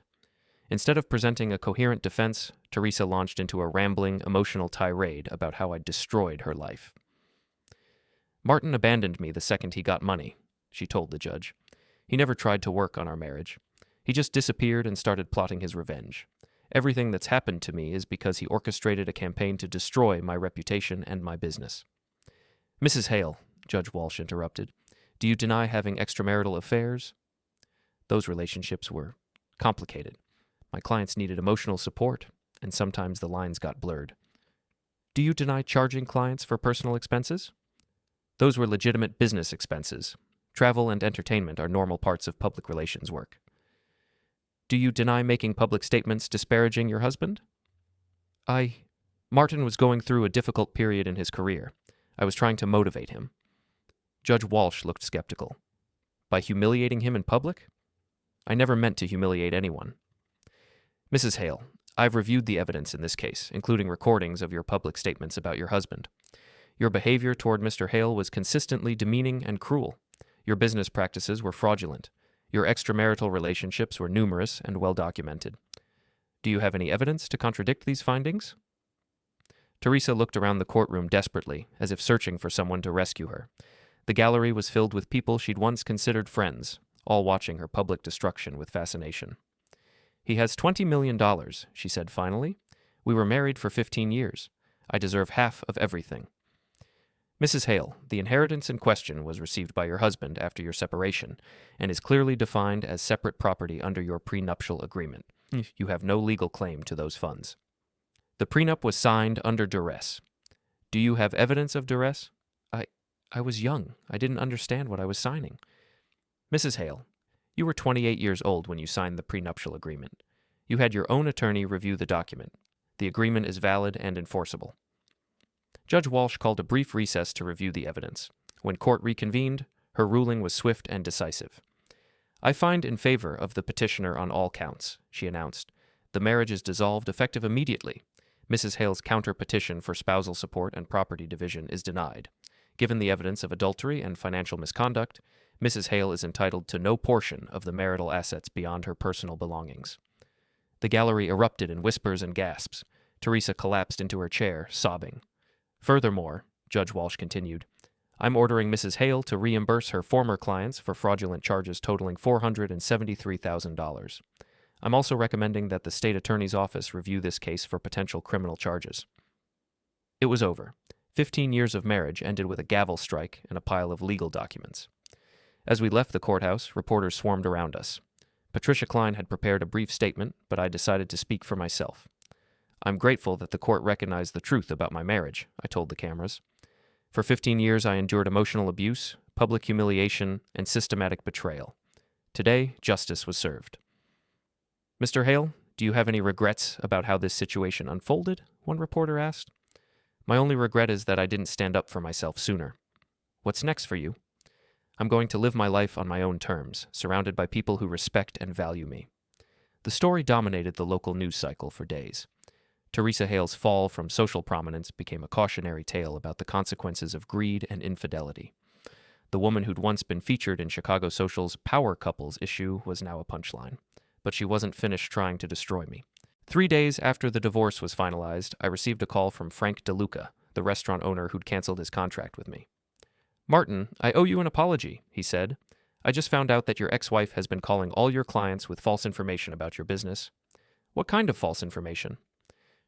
Instead of presenting a coherent defense, Teresa launched into a rambling, emotional tirade about how I'd destroyed her life. Martin abandoned me the second he got money, she told the judge. He never tried to work on our marriage. He just disappeared and started plotting his revenge. Everything that's happened to me is because he orchestrated a campaign to destroy my reputation and my business. Mrs. Hale, Judge Walsh interrupted, do you deny having extramarital affairs? Those relationships were complicated. My clients needed emotional support, and sometimes the lines got blurred. Do you deny charging clients for personal expenses? Those were legitimate business expenses. Travel and entertainment are normal parts of public relations work. Do you deny making public statements disparaging your husband? Martin was going through a difficult period in his career. I was trying to motivate him. Judge Walsh looked skeptical. By humiliating him in public? I never meant to humiliate anyone. Mrs. Hale, I've reviewed the evidence in this case, including recordings of your public statements about your husband. Your behavior toward Mr. Hale was consistently demeaning and cruel. Your business practices were fraudulent. Your extramarital relationships were numerous and well documented. Do you have any evidence to contradict these findings? Teresa looked around the courtroom desperately, as if searching for someone to rescue her. The gallery was filled with people she'd once considered friends, all watching her public destruction with fascination. He has $20 million, she said finally. We were married for 15 years. I deserve half of everything. Mrs. Hale, the inheritance in question was received by your husband after your separation and is clearly defined as separate property under your prenuptial agreement. You have no legal claim to those funds. The prenup was signed under duress. Do you have evidence of duress? I was young. I didn't understand what I was signing. Mrs. Hale, you were 28 years old when you signed the prenuptial agreement. You had your own attorney review the document. The agreement is valid and enforceable. Judge Walsh called a brief recess to review the evidence. When court reconvened, her ruling was swift and decisive. I find in favor of the petitioner on all counts, she announced. The marriage is dissolved effective immediately. Mrs. Hale's counter-petition for spousal support and property division is denied. Given the evidence of adultery and financial misconduct, Mrs. Hale is entitled to no portion of the marital assets beyond her personal belongings. The gallery erupted in whispers and gasps. Teresa collapsed into her chair, sobbing. Furthermore, Judge Walsh continued, I'm ordering Mrs. Hale to reimburse her former clients for fraudulent charges totaling $473,000. I'm also recommending that the state attorney's office review this case for potential criminal charges. It was over. 15 years of marriage ended with a gavel strike and a pile of legal documents. As we left the courthouse, reporters swarmed around us. Patricia Klein had prepared a brief statement, but I decided to speak for myself. I'm grateful that the court recognized the truth about my marriage, I told the cameras. For 15 years, I endured emotional abuse, public humiliation, and systematic betrayal. Today, justice was served. Mr. Hale, do you have any regrets about how this situation unfolded? One reporter asked. My only regret is that I didn't stand up for myself sooner. What's next for you? I'm going to live my life on my own terms, surrounded by people who respect and value me. The story dominated the local news cycle for days. Teresa Hale's fall from social prominence became a cautionary tale about the consequences of greed and infidelity. The woman who'd once been featured in Chicago Social's Power Couples issue was now a punchline. But she wasn't finished trying to destroy me. 3 days after the divorce was finalized, I received a call from Frank DeLuca, the restaurant owner who'd canceled his contract with me. "Martin, I owe you an apology," he said. "I just found out that your ex-wife has been calling all your clients with false information about your business." "What kind of false information?"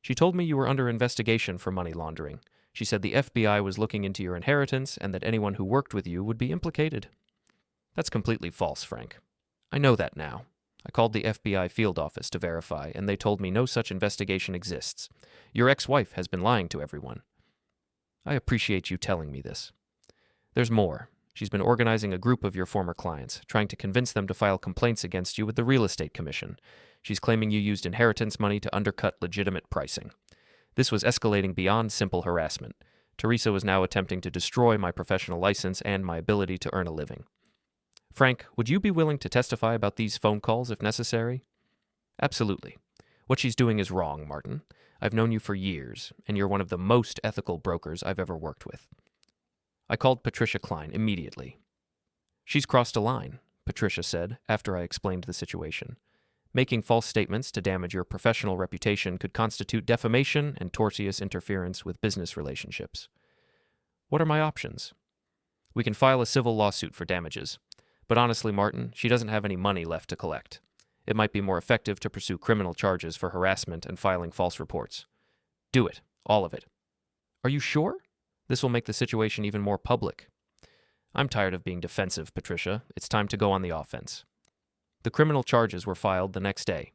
"She told me you were under investigation for money laundering. She said the FBI was looking into your inheritance and that anyone who worked with you would be implicated." "That's completely false, Frank. I know that now. I called the FBI field office to verify, and they told me no such investigation exists. Your ex-wife has been lying to everyone." "I appreciate you telling me this." "There's more. She's been organizing a group of your former clients, trying to convince them to file complaints against you with the Real Estate Commission. She's claiming you used inheritance money to undercut legitimate pricing. This was escalating beyond simple harassment. Teresa was now attempting to destroy my professional license and my ability to earn a living." "Frank, would you be willing to testify about these phone calls if necessary?" "Absolutely. What she's doing is wrong, Martin. I've known you for years, and you're one of the most ethical brokers I've ever worked with." I called Patricia Klein immediately. "She's crossed a line," Patricia said after I explained the situation. "Making false statements to damage your professional reputation could constitute defamation and tortious interference with business relationships." "What are my options?" "We can file a civil lawsuit for damages. But honestly, Martin, she doesn't have any money left to collect. It might be more effective to pursue criminal charges for harassment and filing false reports." "Do it. All of it." "Are you sure? This will make the situation even more public." "I'm tired of being defensive, Patricia. It's time to go on the offense." The criminal charges were filed the next day.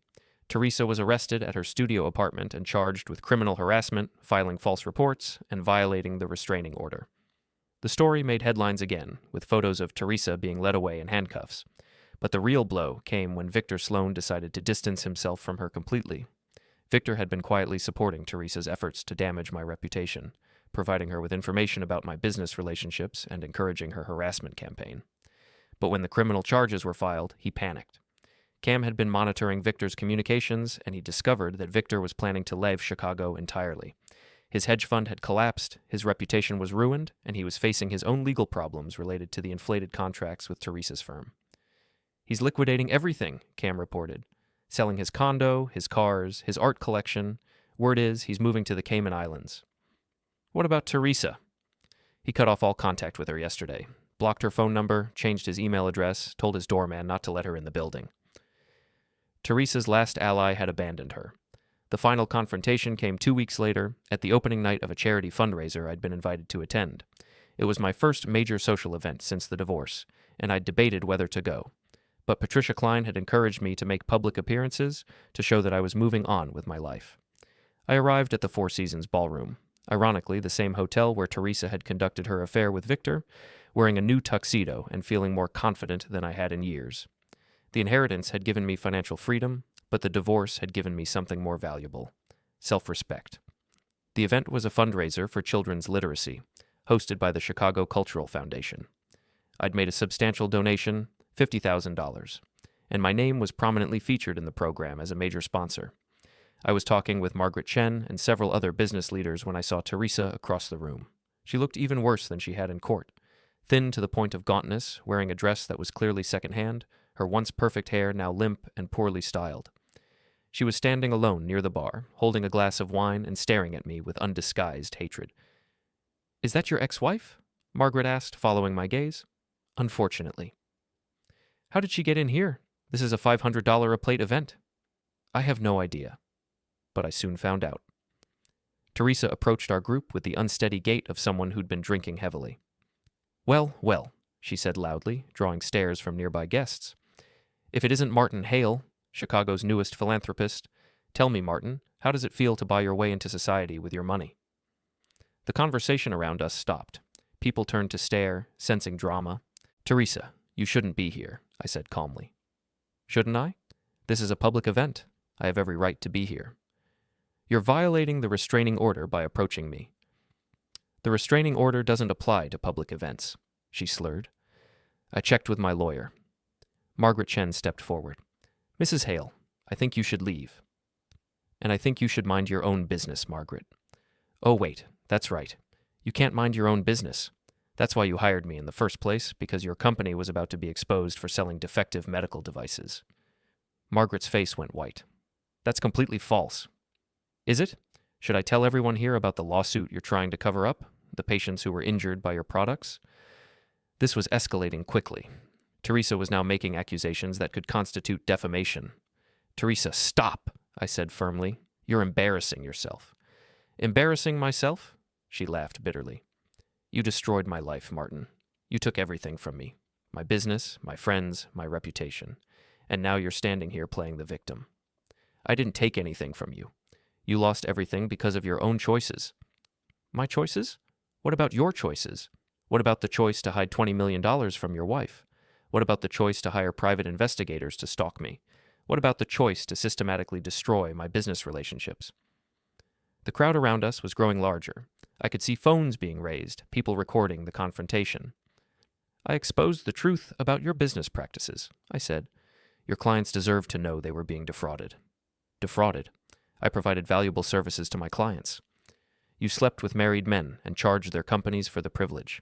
Teresa was arrested at her studio apartment and charged with criminal harassment, filing false reports, and violating the restraining order. The story made headlines again, with photos of Teresa being led away in handcuffs. But the real blow came when Victor Sloan decided to distance himself from her completely. Victor had been quietly supporting Teresa's efforts to damage my reputation, providing her with information about my business relationships and encouraging her harassment campaign. But when the criminal charges were filed, he panicked. Cam had been monitoring Victor's communications, and he discovered that Victor was planning to leave Chicago entirely. His hedge fund had collapsed, his reputation was ruined, and he was facing his own legal problems related to the inflated contracts with Teresa's firm. "He's liquidating everything," Cam reported. "Selling his condo, his cars, his art collection. Word is, he's moving to the Cayman Islands." "What about Teresa?" "He cut off all contact with her yesterday. Blocked her phone number, changed his email address, told his doorman not to let her in the building." Teresa's last ally had abandoned her. The final confrontation came 2 weeks later, at the opening night of a charity fundraiser I'd been invited to attend. It was my first major social event since the divorce, and I'd debated whether to go. But Patricia Klein had encouraged me to make public appearances to show that I was moving on with my life. I arrived at the Four Seasons Ballroom, ironically the same hotel where Teresa had conducted her affair with Victor, wearing a new tuxedo and feeling more confident than I had in years. The inheritance had given me financial freedom, but the divorce had given me something more valuable: self-respect. The event was a fundraiser for children's literacy, hosted by the Chicago Cultural Foundation. I'd made a substantial donation, $50,000, and my name was prominently featured in the program as a major sponsor. I was talking with Margaret Chen and several other business leaders when I saw Teresa across the room. She looked even worse than she had in court. Thin to the point of gauntness, wearing a dress that was clearly secondhand, her once perfect hair now limp and poorly styled. She was standing alone near the bar, holding a glass of wine and staring at me with undisguised hatred. "Is that your ex-wife?" Margaret asked, following my gaze. "Unfortunately." "How did she get in here? This is a $500 a plate event." "I have no idea." But I soon found out. Teresa approached our group with the unsteady gait of someone who'd been drinking heavily. "Well, well," she said loudly, drawing stares from nearby guests. "If it isn't Martin Hale, Chicago's newest philanthropist, tell me, Martin, how does it feel to buy your way into society with your money?" The conversation around us stopped. People turned to stare, sensing drama. "Teresa, you shouldn't be here," I said calmly. "Shouldn't I? This is a public event. I have every right to be here." "You're violating the restraining order by approaching me." "The restraining order doesn't apply to public events," she slurred. I checked with my lawyer. Margaret Chen stepped forward. "Mrs. Hale, I think you should leave." "And I think you should mind your own business, Margaret." "Oh, wait, that's right. You can't mind your own business. That's why you hired me in the first place, because your company was about to be exposed for selling defective medical devices." Margaret's face went white. "That's completely false." "Is it? Should I tell everyone here about the lawsuit you're trying to cover up? The patients who were injured by your products? This was escalating quickly. Teresa was now making accusations that could constitute defamation. Teresa, stop, I said firmly. You're embarrassing yourself. Embarrassing myself? She laughed bitterly. You destroyed my life, Martin. You took everything from me. My business, my friends, my reputation. And now you're standing here playing the victim. I didn't take anything from you. You lost everything because of your own choices. My choices? What about your choices? What about the choice to hide $20 million from your wife? What about the choice to hire private investigators to stalk me? What about the choice to systematically destroy my business relationships? The crowd around us was growing larger. I could see phones being raised, people recording the confrontation. I exposed the truth about your business practices, I said. Your clients deserve to know they were being defrauded. Defrauded? I provided valuable services to my clients. You slept with married men and charged their companies for the privilege.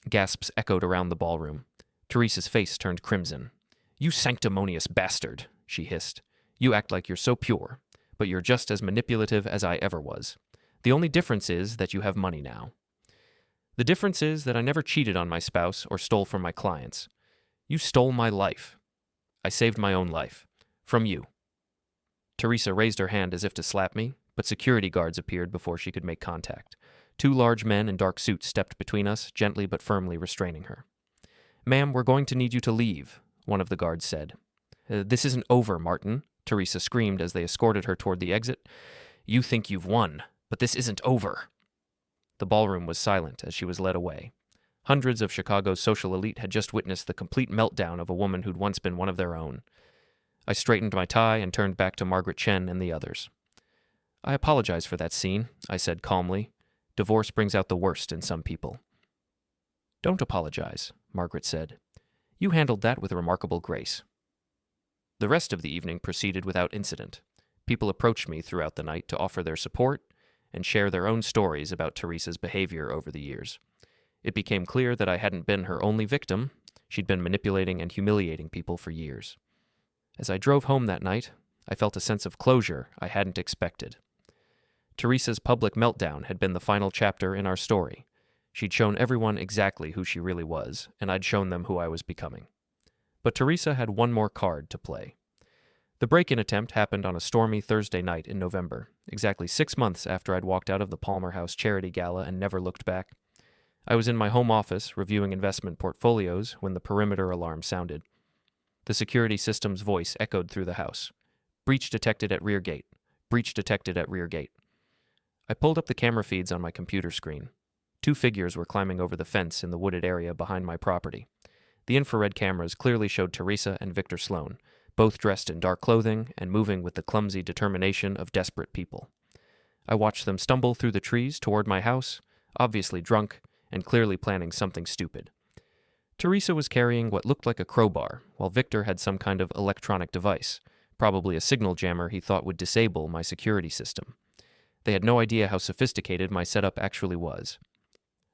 Gasps echoed around the ballroom. Teresa's face turned crimson. You sanctimonious bastard, she hissed. You act like you're so pure, but you're just as manipulative as I ever was. The only difference is that you have money now. The difference is that I never cheated on my spouse or stole from my clients. You stole my life. I saved my own life. From you. Teresa raised her hand as if to slap me, but security guards appeared before she could make contact. 2 large men in dark suits stepped between us, gently but firmly restraining her. Ma'am, we're going to need you to leave, one of the guards said. This isn't over, Martin, Teresa screamed as they escorted her toward the exit. You think you've won, but this isn't over. The ballroom was silent as she was led away. Hundreds of Chicago's social elite had just witnessed the complete meltdown of a woman who'd once been one of their own. I straightened my tie and turned back to Margaret Chen and the others. I apologize for that scene, I said calmly. Divorce brings out the worst in some people. Don't apologize, Margaret said. You handled that with remarkable grace. The rest of the evening proceeded without incident. People approached me throughout the night to offer their support and share their own stories about Teresa's behavior over the years. It became clear that I hadn't been her only victim. She'd been manipulating and humiliating people for years. As I drove home that night, I felt a sense of closure I hadn't expected. Teresa's public meltdown had been the final chapter in our story. She'd shown everyone exactly who she really was, and I'd shown them who I was becoming. But Teresa had one more card to play. The break-in attempt happened on a stormy Thursday night in November, exactly 6 months after I'd walked out of the Palmer House charity gala and never looked back. I was in my home office reviewing investment portfolios when the perimeter alarm sounded. The security system's voice echoed through the house. Breach detected at rear gate. Breach detected at rear gate. I pulled up the camera feeds on my computer screen. 2 figures were climbing over the fence in the wooded area behind my property. The infrared cameras clearly showed Teresa and Victor Sloan, both dressed in dark clothing and moving with the clumsy determination of desperate people. I watched them stumble through the trees toward my house, obviously drunk and clearly planning something stupid. Teresa was carrying what looked like a crowbar, while Victor had some kind of electronic device, probably a signal jammer he thought would disable my security system. They had no idea how sophisticated my setup actually was.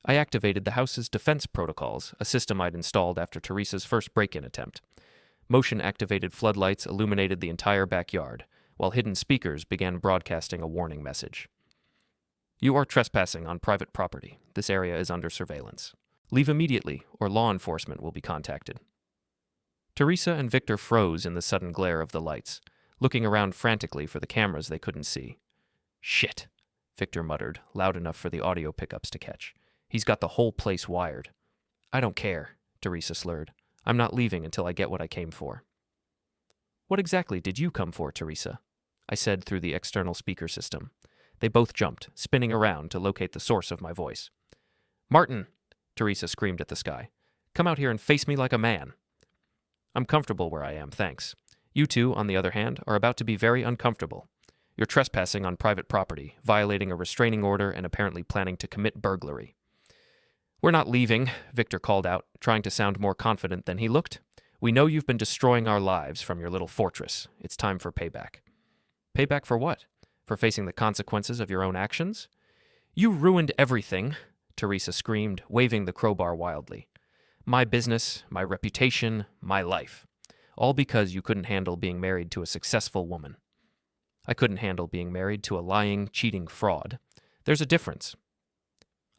I activated the house's defense protocols, a system I'd installed after Teresa's first break-in attempt. Motion-activated floodlights illuminated the entire backyard, while hidden speakers began broadcasting a warning message. You are trespassing on private property. This area is under surveillance. Leave immediately, or law enforcement will be contacted. Teresa and Victor froze in the sudden glare of the lights, looking around frantically for the cameras they couldn't see. Shit, Victor muttered, loud enough for the audio pickups to catch. He's got the whole place wired. I don't care, Teresa slurred. I'm not leaving until I get what I came for. What exactly did you come for, Teresa? I said through the external speaker system. They both jumped, spinning around to locate the source of my voice. Martin, Teresa screamed at the sky. Come out here and face me like a man. I'm comfortable where I am, thanks. You two, on the other hand, are about to be very uncomfortable. You're trespassing on private property, violating a restraining order, and apparently planning to commit burglary. We're not leaving, Victor called out, trying to sound more confident than he looked. We know you've been destroying our lives from your little fortress. It's time for payback. Payback for what? For facing the consequences of your own actions? You ruined everything, Teresa screamed, waving the crowbar wildly. My business, my reputation, my life. All because you couldn't handle being married to a successful woman. I couldn't handle being married to a lying, cheating fraud. There's a difference.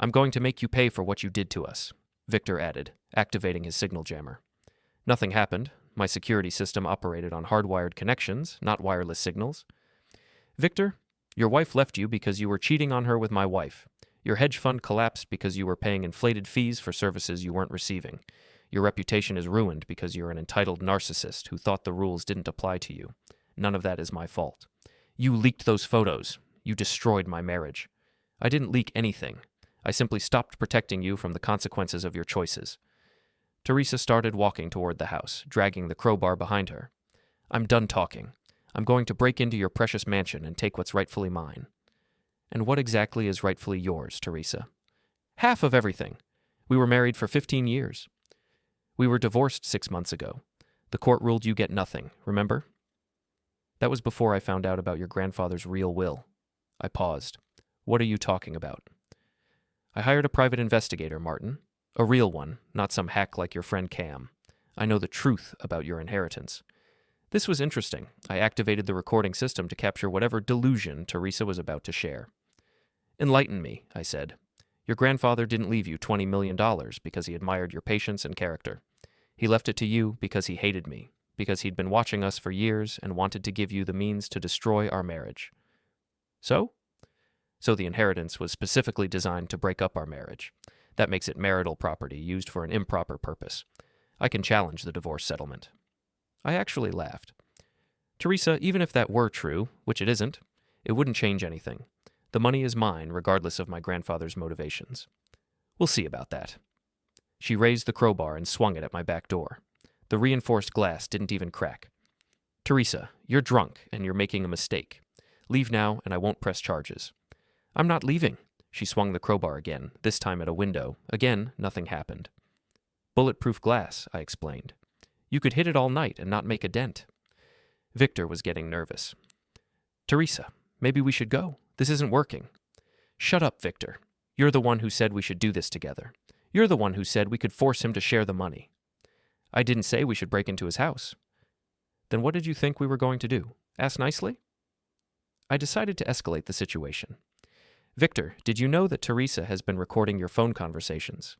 I'm going to make you pay for what you did to us, Victor added, activating his signal jammer. Nothing happened. My security system operated on hardwired connections, not wireless signals. Victor, your wife left you because you were cheating on her with my wife. Your hedge fund collapsed because you were paying inflated fees for services you weren't receiving. Your reputation is ruined because you're an entitled narcissist who thought the rules didn't apply to you. None of that is my fault. You leaked those photos. You destroyed my marriage. I didn't leak anything. I simply stopped protecting you from the consequences of your choices. Teresa started walking toward the house, dragging the crowbar behind her. I'm done talking. I'm going to break into your precious mansion and take what's rightfully mine. And what exactly is rightfully yours, Teresa? Half of everything. We were married for 15 years. We were divorced 6 months ago. The court ruled you get nothing, remember? That was before I found out about your grandfather's real will. I paused. What are you talking about? I hired a private investigator, Martin. A real one, not some hack like your friend Cam. I know the truth about your inheritance. This was interesting. I activated the recording system to capture whatever delusion Teresa was about to share. Enlighten me, I said. Your grandfather didn't leave you $20 million because he admired your patience and character. He left it to you because he hated me, because he'd been watching us for years and wanted to give you the means to destroy our marriage. So? So the inheritance was specifically designed to break up our marriage. That makes it marital property used for an improper purpose. I can challenge the divorce settlement. I actually laughed. Teresa, even if that were true, which it isn't, it wouldn't change anything. The money is mine, regardless of my grandfather's motivations. We'll see about that. She raised the crowbar and swung it at my back door. The reinforced glass didn't even crack. Teresa, you're drunk and you're making a mistake. Leave now and I won't press charges. I'm not leaving. She swung the crowbar again, this time at a window. Again, nothing happened. Bulletproof glass, I explained. You could hit it all night and not make a dent. Victor was getting nervous. Teresa, maybe we should go. This isn't working. Shut up, Victor. You're the one who said we should do this together. You're the one who said we could force him to share the money. I didn't say we should break into his house. Then what did you think we were going to do? Ask nicely? I decided to escalate the situation. Victor, did you know that Teresa has been recording your phone conversations?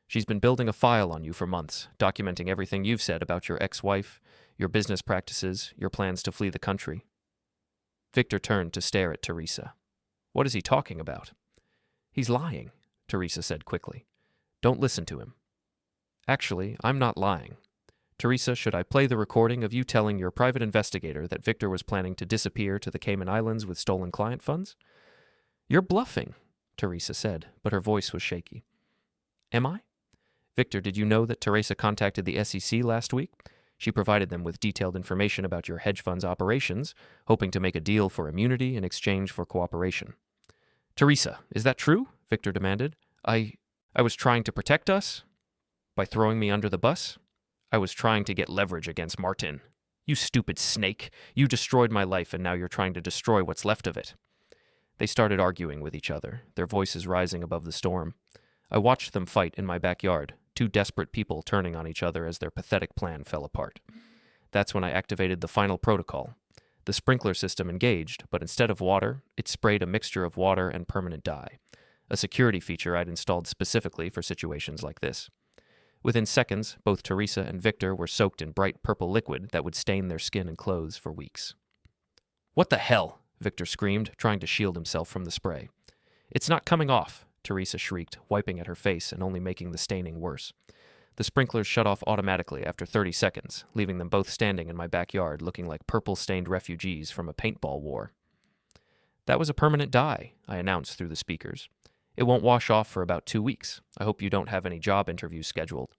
She's been building a file on you for months, documenting everything you've said about your ex-wife, your business practices, your plans to flee the country. Victor turned to stare at Teresa. What is he talking about? He's lying, Teresa said quickly. Don't listen to him. Actually, I'm not lying. Teresa, should I play the recording of you telling your private investigator that Victor was planning to disappear to the Cayman Islands with stolen client funds? You're bluffing, Teresa said, but her voice was shaky. Am I? Victor, did you know that Teresa contacted the SEC last week? She provided them with detailed information about your hedge fund's operations, hoping to make a deal for immunity in exchange for cooperation. Teresa, is that true? Victor demanded. I was trying to protect us? By throwing me under the bus? I was trying to get leverage against Martin. You stupid snake. You destroyed my life and now you're trying to destroy what's left of it. They started arguing with each other, their voices rising above the storm. I watched them fight in my backyard, two desperate people turning on each other as their pathetic plan fell apart. That's when I activated the final protocol. The sprinkler system engaged, but instead of water, it sprayed a mixture of water and permanent dye, a security feature I'd installed specifically for situations like this. Within seconds, both Teresa and Victor were soaked in bright purple liquid that would stain their skin and clothes for weeks. What the hell? Victor screamed, trying to shield himself from the spray. It's not coming off, Teresa shrieked, wiping at her face and only making the staining worse. The sprinklers shut off automatically after 30 seconds, leaving them both standing in my backyard looking like purple-stained refugees from a paintball war. That was a permanent dye, I announced through the speakers. It won't wash off for about 2 weeks. I hope you don't have any job interviews scheduled.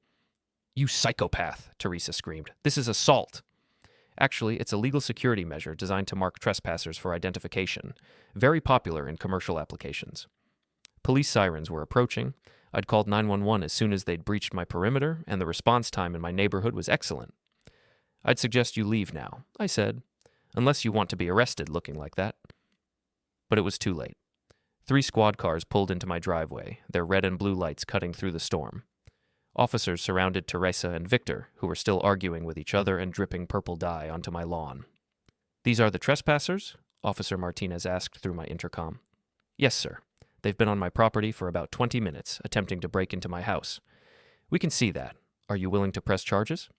You psychopath, Teresa screamed. This is assault. Actually, it's a legal security measure designed to mark trespassers for identification, very popular in commercial applications. Police sirens were approaching. I'd called 911 as soon as they'd breached my perimeter, and the response time in my neighborhood was excellent. I'd suggest you leave now, I said, unless you want to be arrested looking like that. But it was too late. 3 squad cars pulled into my driveway, their red and blue lights cutting through the storm. Officers surrounded Teresa and Victor, who were still arguing with each other and dripping purple dye onto my lawn. These are the trespassers? Officer Martinez asked through my intercom. Yes, sir. They've been on my property for about 20 minutes, attempting to break into my house. We can see that. Are you willing to press charges?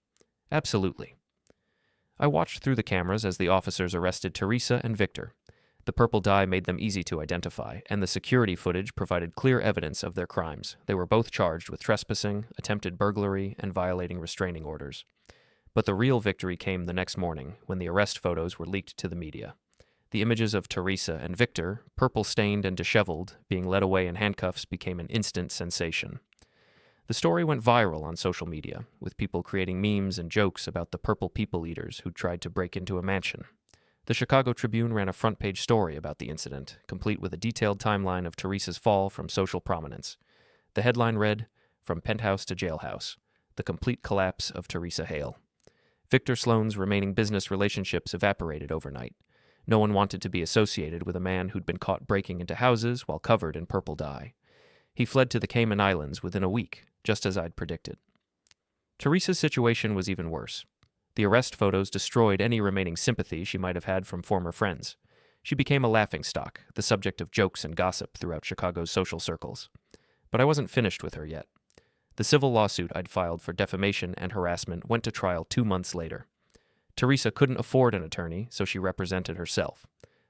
Absolutely. I watched through the cameras as the officers arrested Teresa and Victor. The purple dye made them easy to identify, and the security footage provided clear evidence of their crimes. They were both charged with trespassing, attempted burglary, and violating restraining orders. But the real victory came the next morning, when the arrest photos were leaked to the media. The images of Teresa and Victor, purple-stained and disheveled, being led away in handcuffs, became an instant sensation. The story went viral on social media, with people creating memes and jokes about the purple people eaters who tried to break into a mansion. The Chicago Tribune ran a front-page story about the incident, complete with a detailed timeline of Teresa's fall from social prominence. The headline read, "From Penthouse to Jailhouse, the complete collapse of Teresa Hale." Victor Sloan's remaining business relationships evaporated overnight. No one wanted to be associated with a man who'd been caught breaking into houses while covered in purple dye. He fled to the Cayman Islands within a week, just as I'd predicted. Teresa's situation was even worse. The arrest photos destroyed any remaining sympathy she might have had from former friends. She became a laughingstock, the subject of jokes and gossip throughout Chicago's social circles. But I wasn't finished with her yet. The civil lawsuit I'd filed for defamation and harassment went to trial 2 months later. Teresa couldn't afford an attorney, so she represented herself.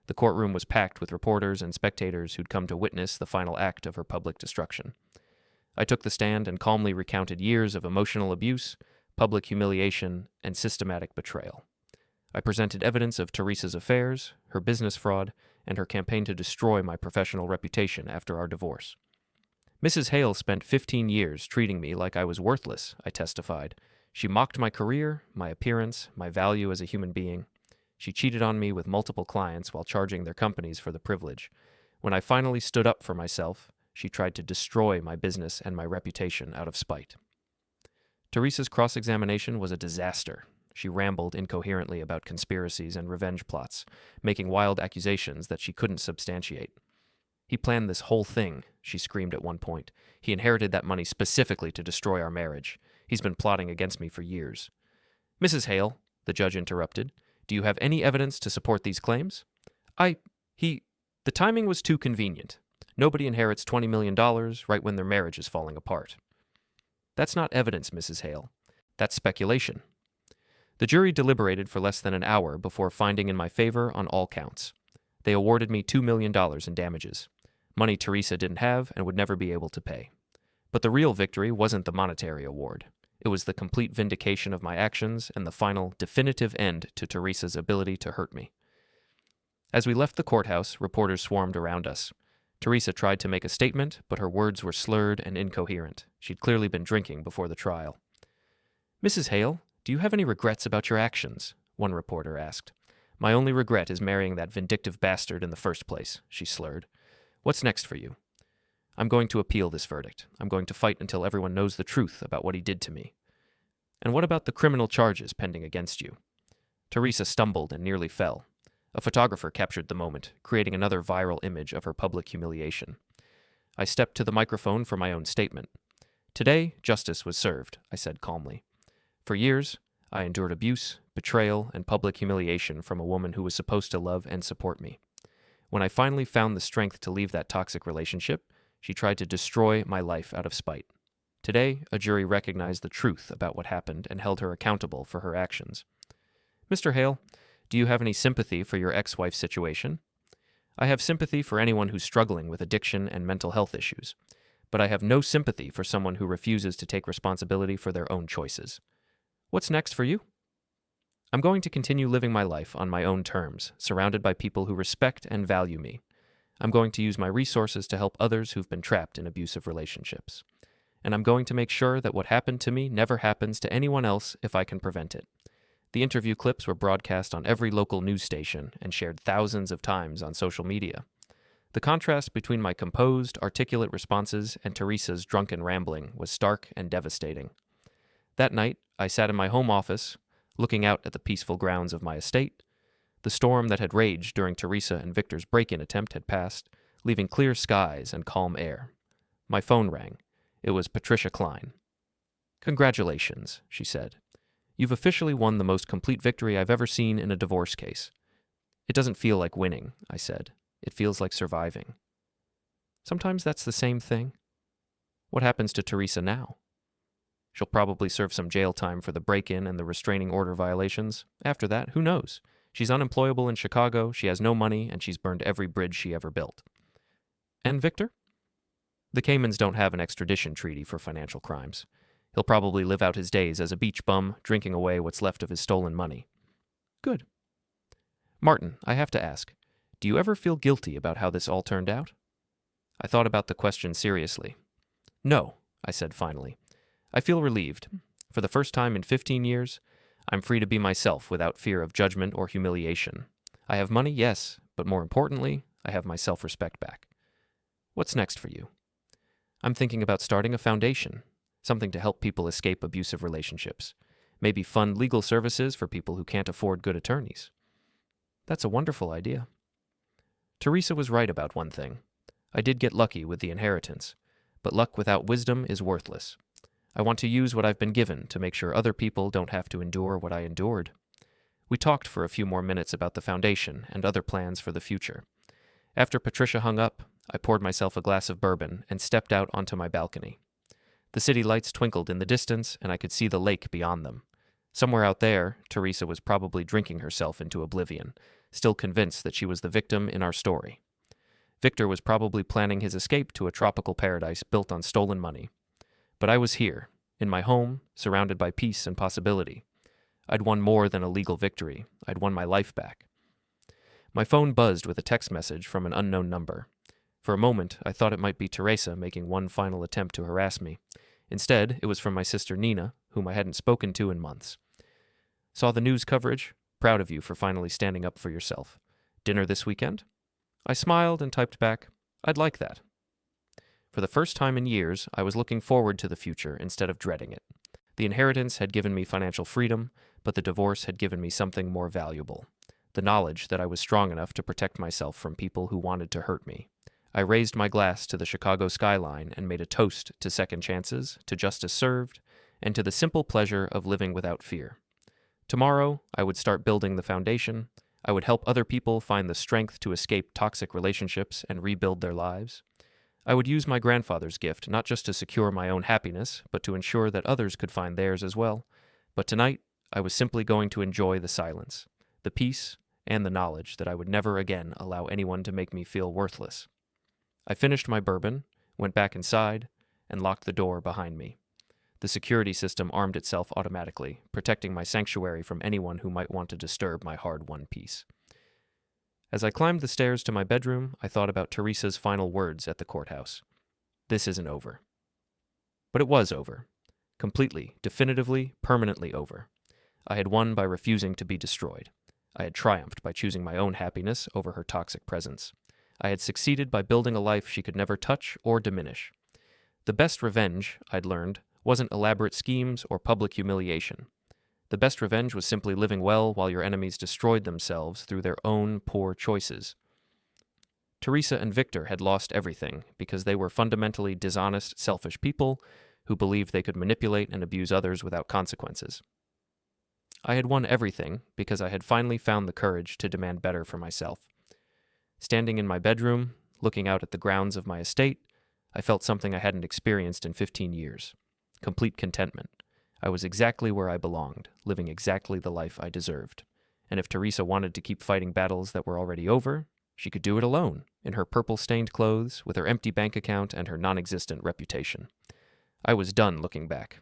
The courtroom was packed with reporters and spectators who'd come to witness the final act of her public destruction. I took the stand and calmly recounted years of emotional abuse, public humiliation, and systematic betrayal. I presented evidence of Teresa's affairs, her business fraud, and her campaign to destroy my professional reputation after our divorce. Mrs. Hale spent 15 years treating me like I was worthless, I testified. She mocked my career, my appearance, my value as a human being. She cheated on me with multiple clients while charging their companies for the privilege. When I finally stood up for myself, she tried to destroy my business and my reputation out of spite. Teresa's cross-examination was a disaster. She rambled incoherently about conspiracies and revenge plots, making wild accusations that she couldn't substantiate. He planned this whole thing, she screamed at one point. He inherited that money specifically to destroy our marriage. He's been plotting against me for years. Mrs. Hale, the judge interrupted, do you have any evidence to support these claims? The timing was too convenient. Nobody inherits $20 million right when their marriage is falling apart. That's not evidence, Mrs. Hale. That's speculation. The jury deliberated for less than an hour before finding in my favor on all counts. They awarded me $2 million in damages, money Teresa didn't have and would never be able to pay. But the real victory wasn't the monetary award. It was the complete vindication of my actions and the final, definitive end to Teresa's ability to hurt me. As we left the courthouse, reporters swarmed around us. Teresa tried to make a statement, but her words were slurred and incoherent. She'd clearly been drinking before the trial. Mrs. Hale, do you have any regrets about your actions? One reporter asked. My only regret is marrying that vindictive bastard in the first place, she slurred. What's next for you? I'm going to appeal this verdict. I'm going to fight until everyone knows the truth about what he did to me. And what about the criminal charges pending against you? Teresa stumbled and nearly fell. A photographer captured the moment, creating another viral image of her public humiliation. I stepped to the microphone for my own statement. Today, justice was served, I said calmly. For years, I endured abuse, betrayal, and public humiliation from a woman who was supposed to love and support me. When I finally found the strength to leave that toxic relationship, she tried to destroy my life out of spite. Today, a jury recognized the truth about what happened and held her accountable for her actions. Mr. Hale, do you have any sympathy for your ex-wife's situation? I have sympathy for anyone who's struggling with addiction and mental health issues, but I have no sympathy for someone who refuses to take responsibility for their own choices. What's next for you? I'm going to continue living my life on my own terms, surrounded by people who respect and value me. I'm going to use my resources to help others who've been trapped in abusive relationships. And I'm going to make sure that what happened to me never happens to anyone else if I can prevent it. The interview clips were broadcast on every local news station and shared thousands of times on social media. The contrast between my composed, articulate responses and Teresa's drunken rambling was stark and devastating. That night, I sat in my home office, looking out at the peaceful grounds of my estate. The storm that had raged during Teresa and Victor's break-in attempt had passed, leaving clear skies and calm air. My phone rang. It was Patricia Klein. Congratulations, she said. You've officially won the most complete victory I've ever seen in a divorce case. It doesn't feel like winning, I said. It feels like surviving. Sometimes that's the same thing. What happens to Teresa now? She'll probably serve some jail time for the break-in and the restraining order violations. After that, who knows? She's unemployable in Chicago, she has no money, and she's burned every bridge she ever built. And Victor? The Caymans don't have an extradition treaty for financial crimes. He'll probably live out his days as a beach bum, drinking away what's left of his stolen money. Good. Martin, I have to ask, do you ever feel guilty about how this all turned out? I thought about the question seriously. No, I said finally. I feel relieved. For the first time in 15 years, I'm free to be myself without fear of judgment or humiliation. I have money, yes, but more importantly, I have my self-respect back. What's next for you? I'm thinking about starting a foundation, something to help people escape abusive relationships. Maybe fund legal services for people who can't afford good attorneys. That's a wonderful idea. Teresa was right about one thing. I did get lucky with the inheritance, but luck without wisdom is worthless. I want to use what I've been given to make sure other people don't have to endure what I endured. We talked for a few more minutes about the foundation and other plans for the future. After Patricia hung up, I poured myself a glass of bourbon and stepped out onto my balcony. The city lights twinkled in the distance, and I could see the lake beyond them. Somewhere out there, Teresa was probably drinking herself into oblivion, still convinced that she was the victim in our story. Victor was probably planning his escape to a tropical paradise built on stolen money. But I was here, in my home, surrounded by peace and possibility. I'd won more than a legal victory. I'd won my life back. My phone buzzed with a text message from an unknown number. For a moment, I thought it might be Teresa making one final attempt to harass me. Instead, it was from my sister Nina, whom I hadn't spoken to in months. Saw the news coverage? Proud of you for finally standing up for yourself. Dinner this weekend? I smiled and typed back, I'd like that. For the first time in years, I was looking forward to the future instead of dreading it. The inheritance had given me financial freedom, but the divorce had given me something more valuable. The knowledge that I was strong enough to protect myself from people who wanted to hurt me. I raised my glass to the Chicago skyline and made a toast to second chances, to justice served, and to the simple pleasure of living without fear. Tomorrow, I would start building the foundation. I would help other people find the strength to escape toxic relationships and rebuild their lives. I would use my grandfather's gift not just to secure my own happiness, but to ensure that others could find theirs as well. But tonight, I was simply going to enjoy the silence, the peace, and the knowledge that I would never again allow anyone to make me feel worthless. I finished my bourbon, went back inside, and locked the door behind me. The security system armed itself automatically, protecting my sanctuary from anyone who might want to disturb my hard-won peace. As I climbed the stairs to my bedroom, I thought about Teresa's final words at the courthouse. This isn't over. But it was over. Completely, definitively, permanently over. I had won by refusing to be destroyed. I had triumphed by choosing my own happiness over her toxic presence. I had succeeded by building a life she could never touch or diminish. The best revenge, I'd learned, wasn't elaborate schemes or public humiliation. The best revenge was simply living well while your enemies destroyed themselves through their own poor choices. Teresa and Victor had lost everything because they were fundamentally dishonest, selfish people who believed they could manipulate and abuse others without consequences. I had won everything because I had finally found the courage to demand better for myself. Standing in my bedroom, looking out at the grounds of my estate, I felt something I hadn't experienced in 15 years. Complete contentment. I was exactly where I belonged, living exactly the life I deserved. And if Teresa wanted to keep fighting battles that were already over, she could do it alone, in her purple-stained clothes, with her empty bank account and her non-existent reputation. I was done looking back.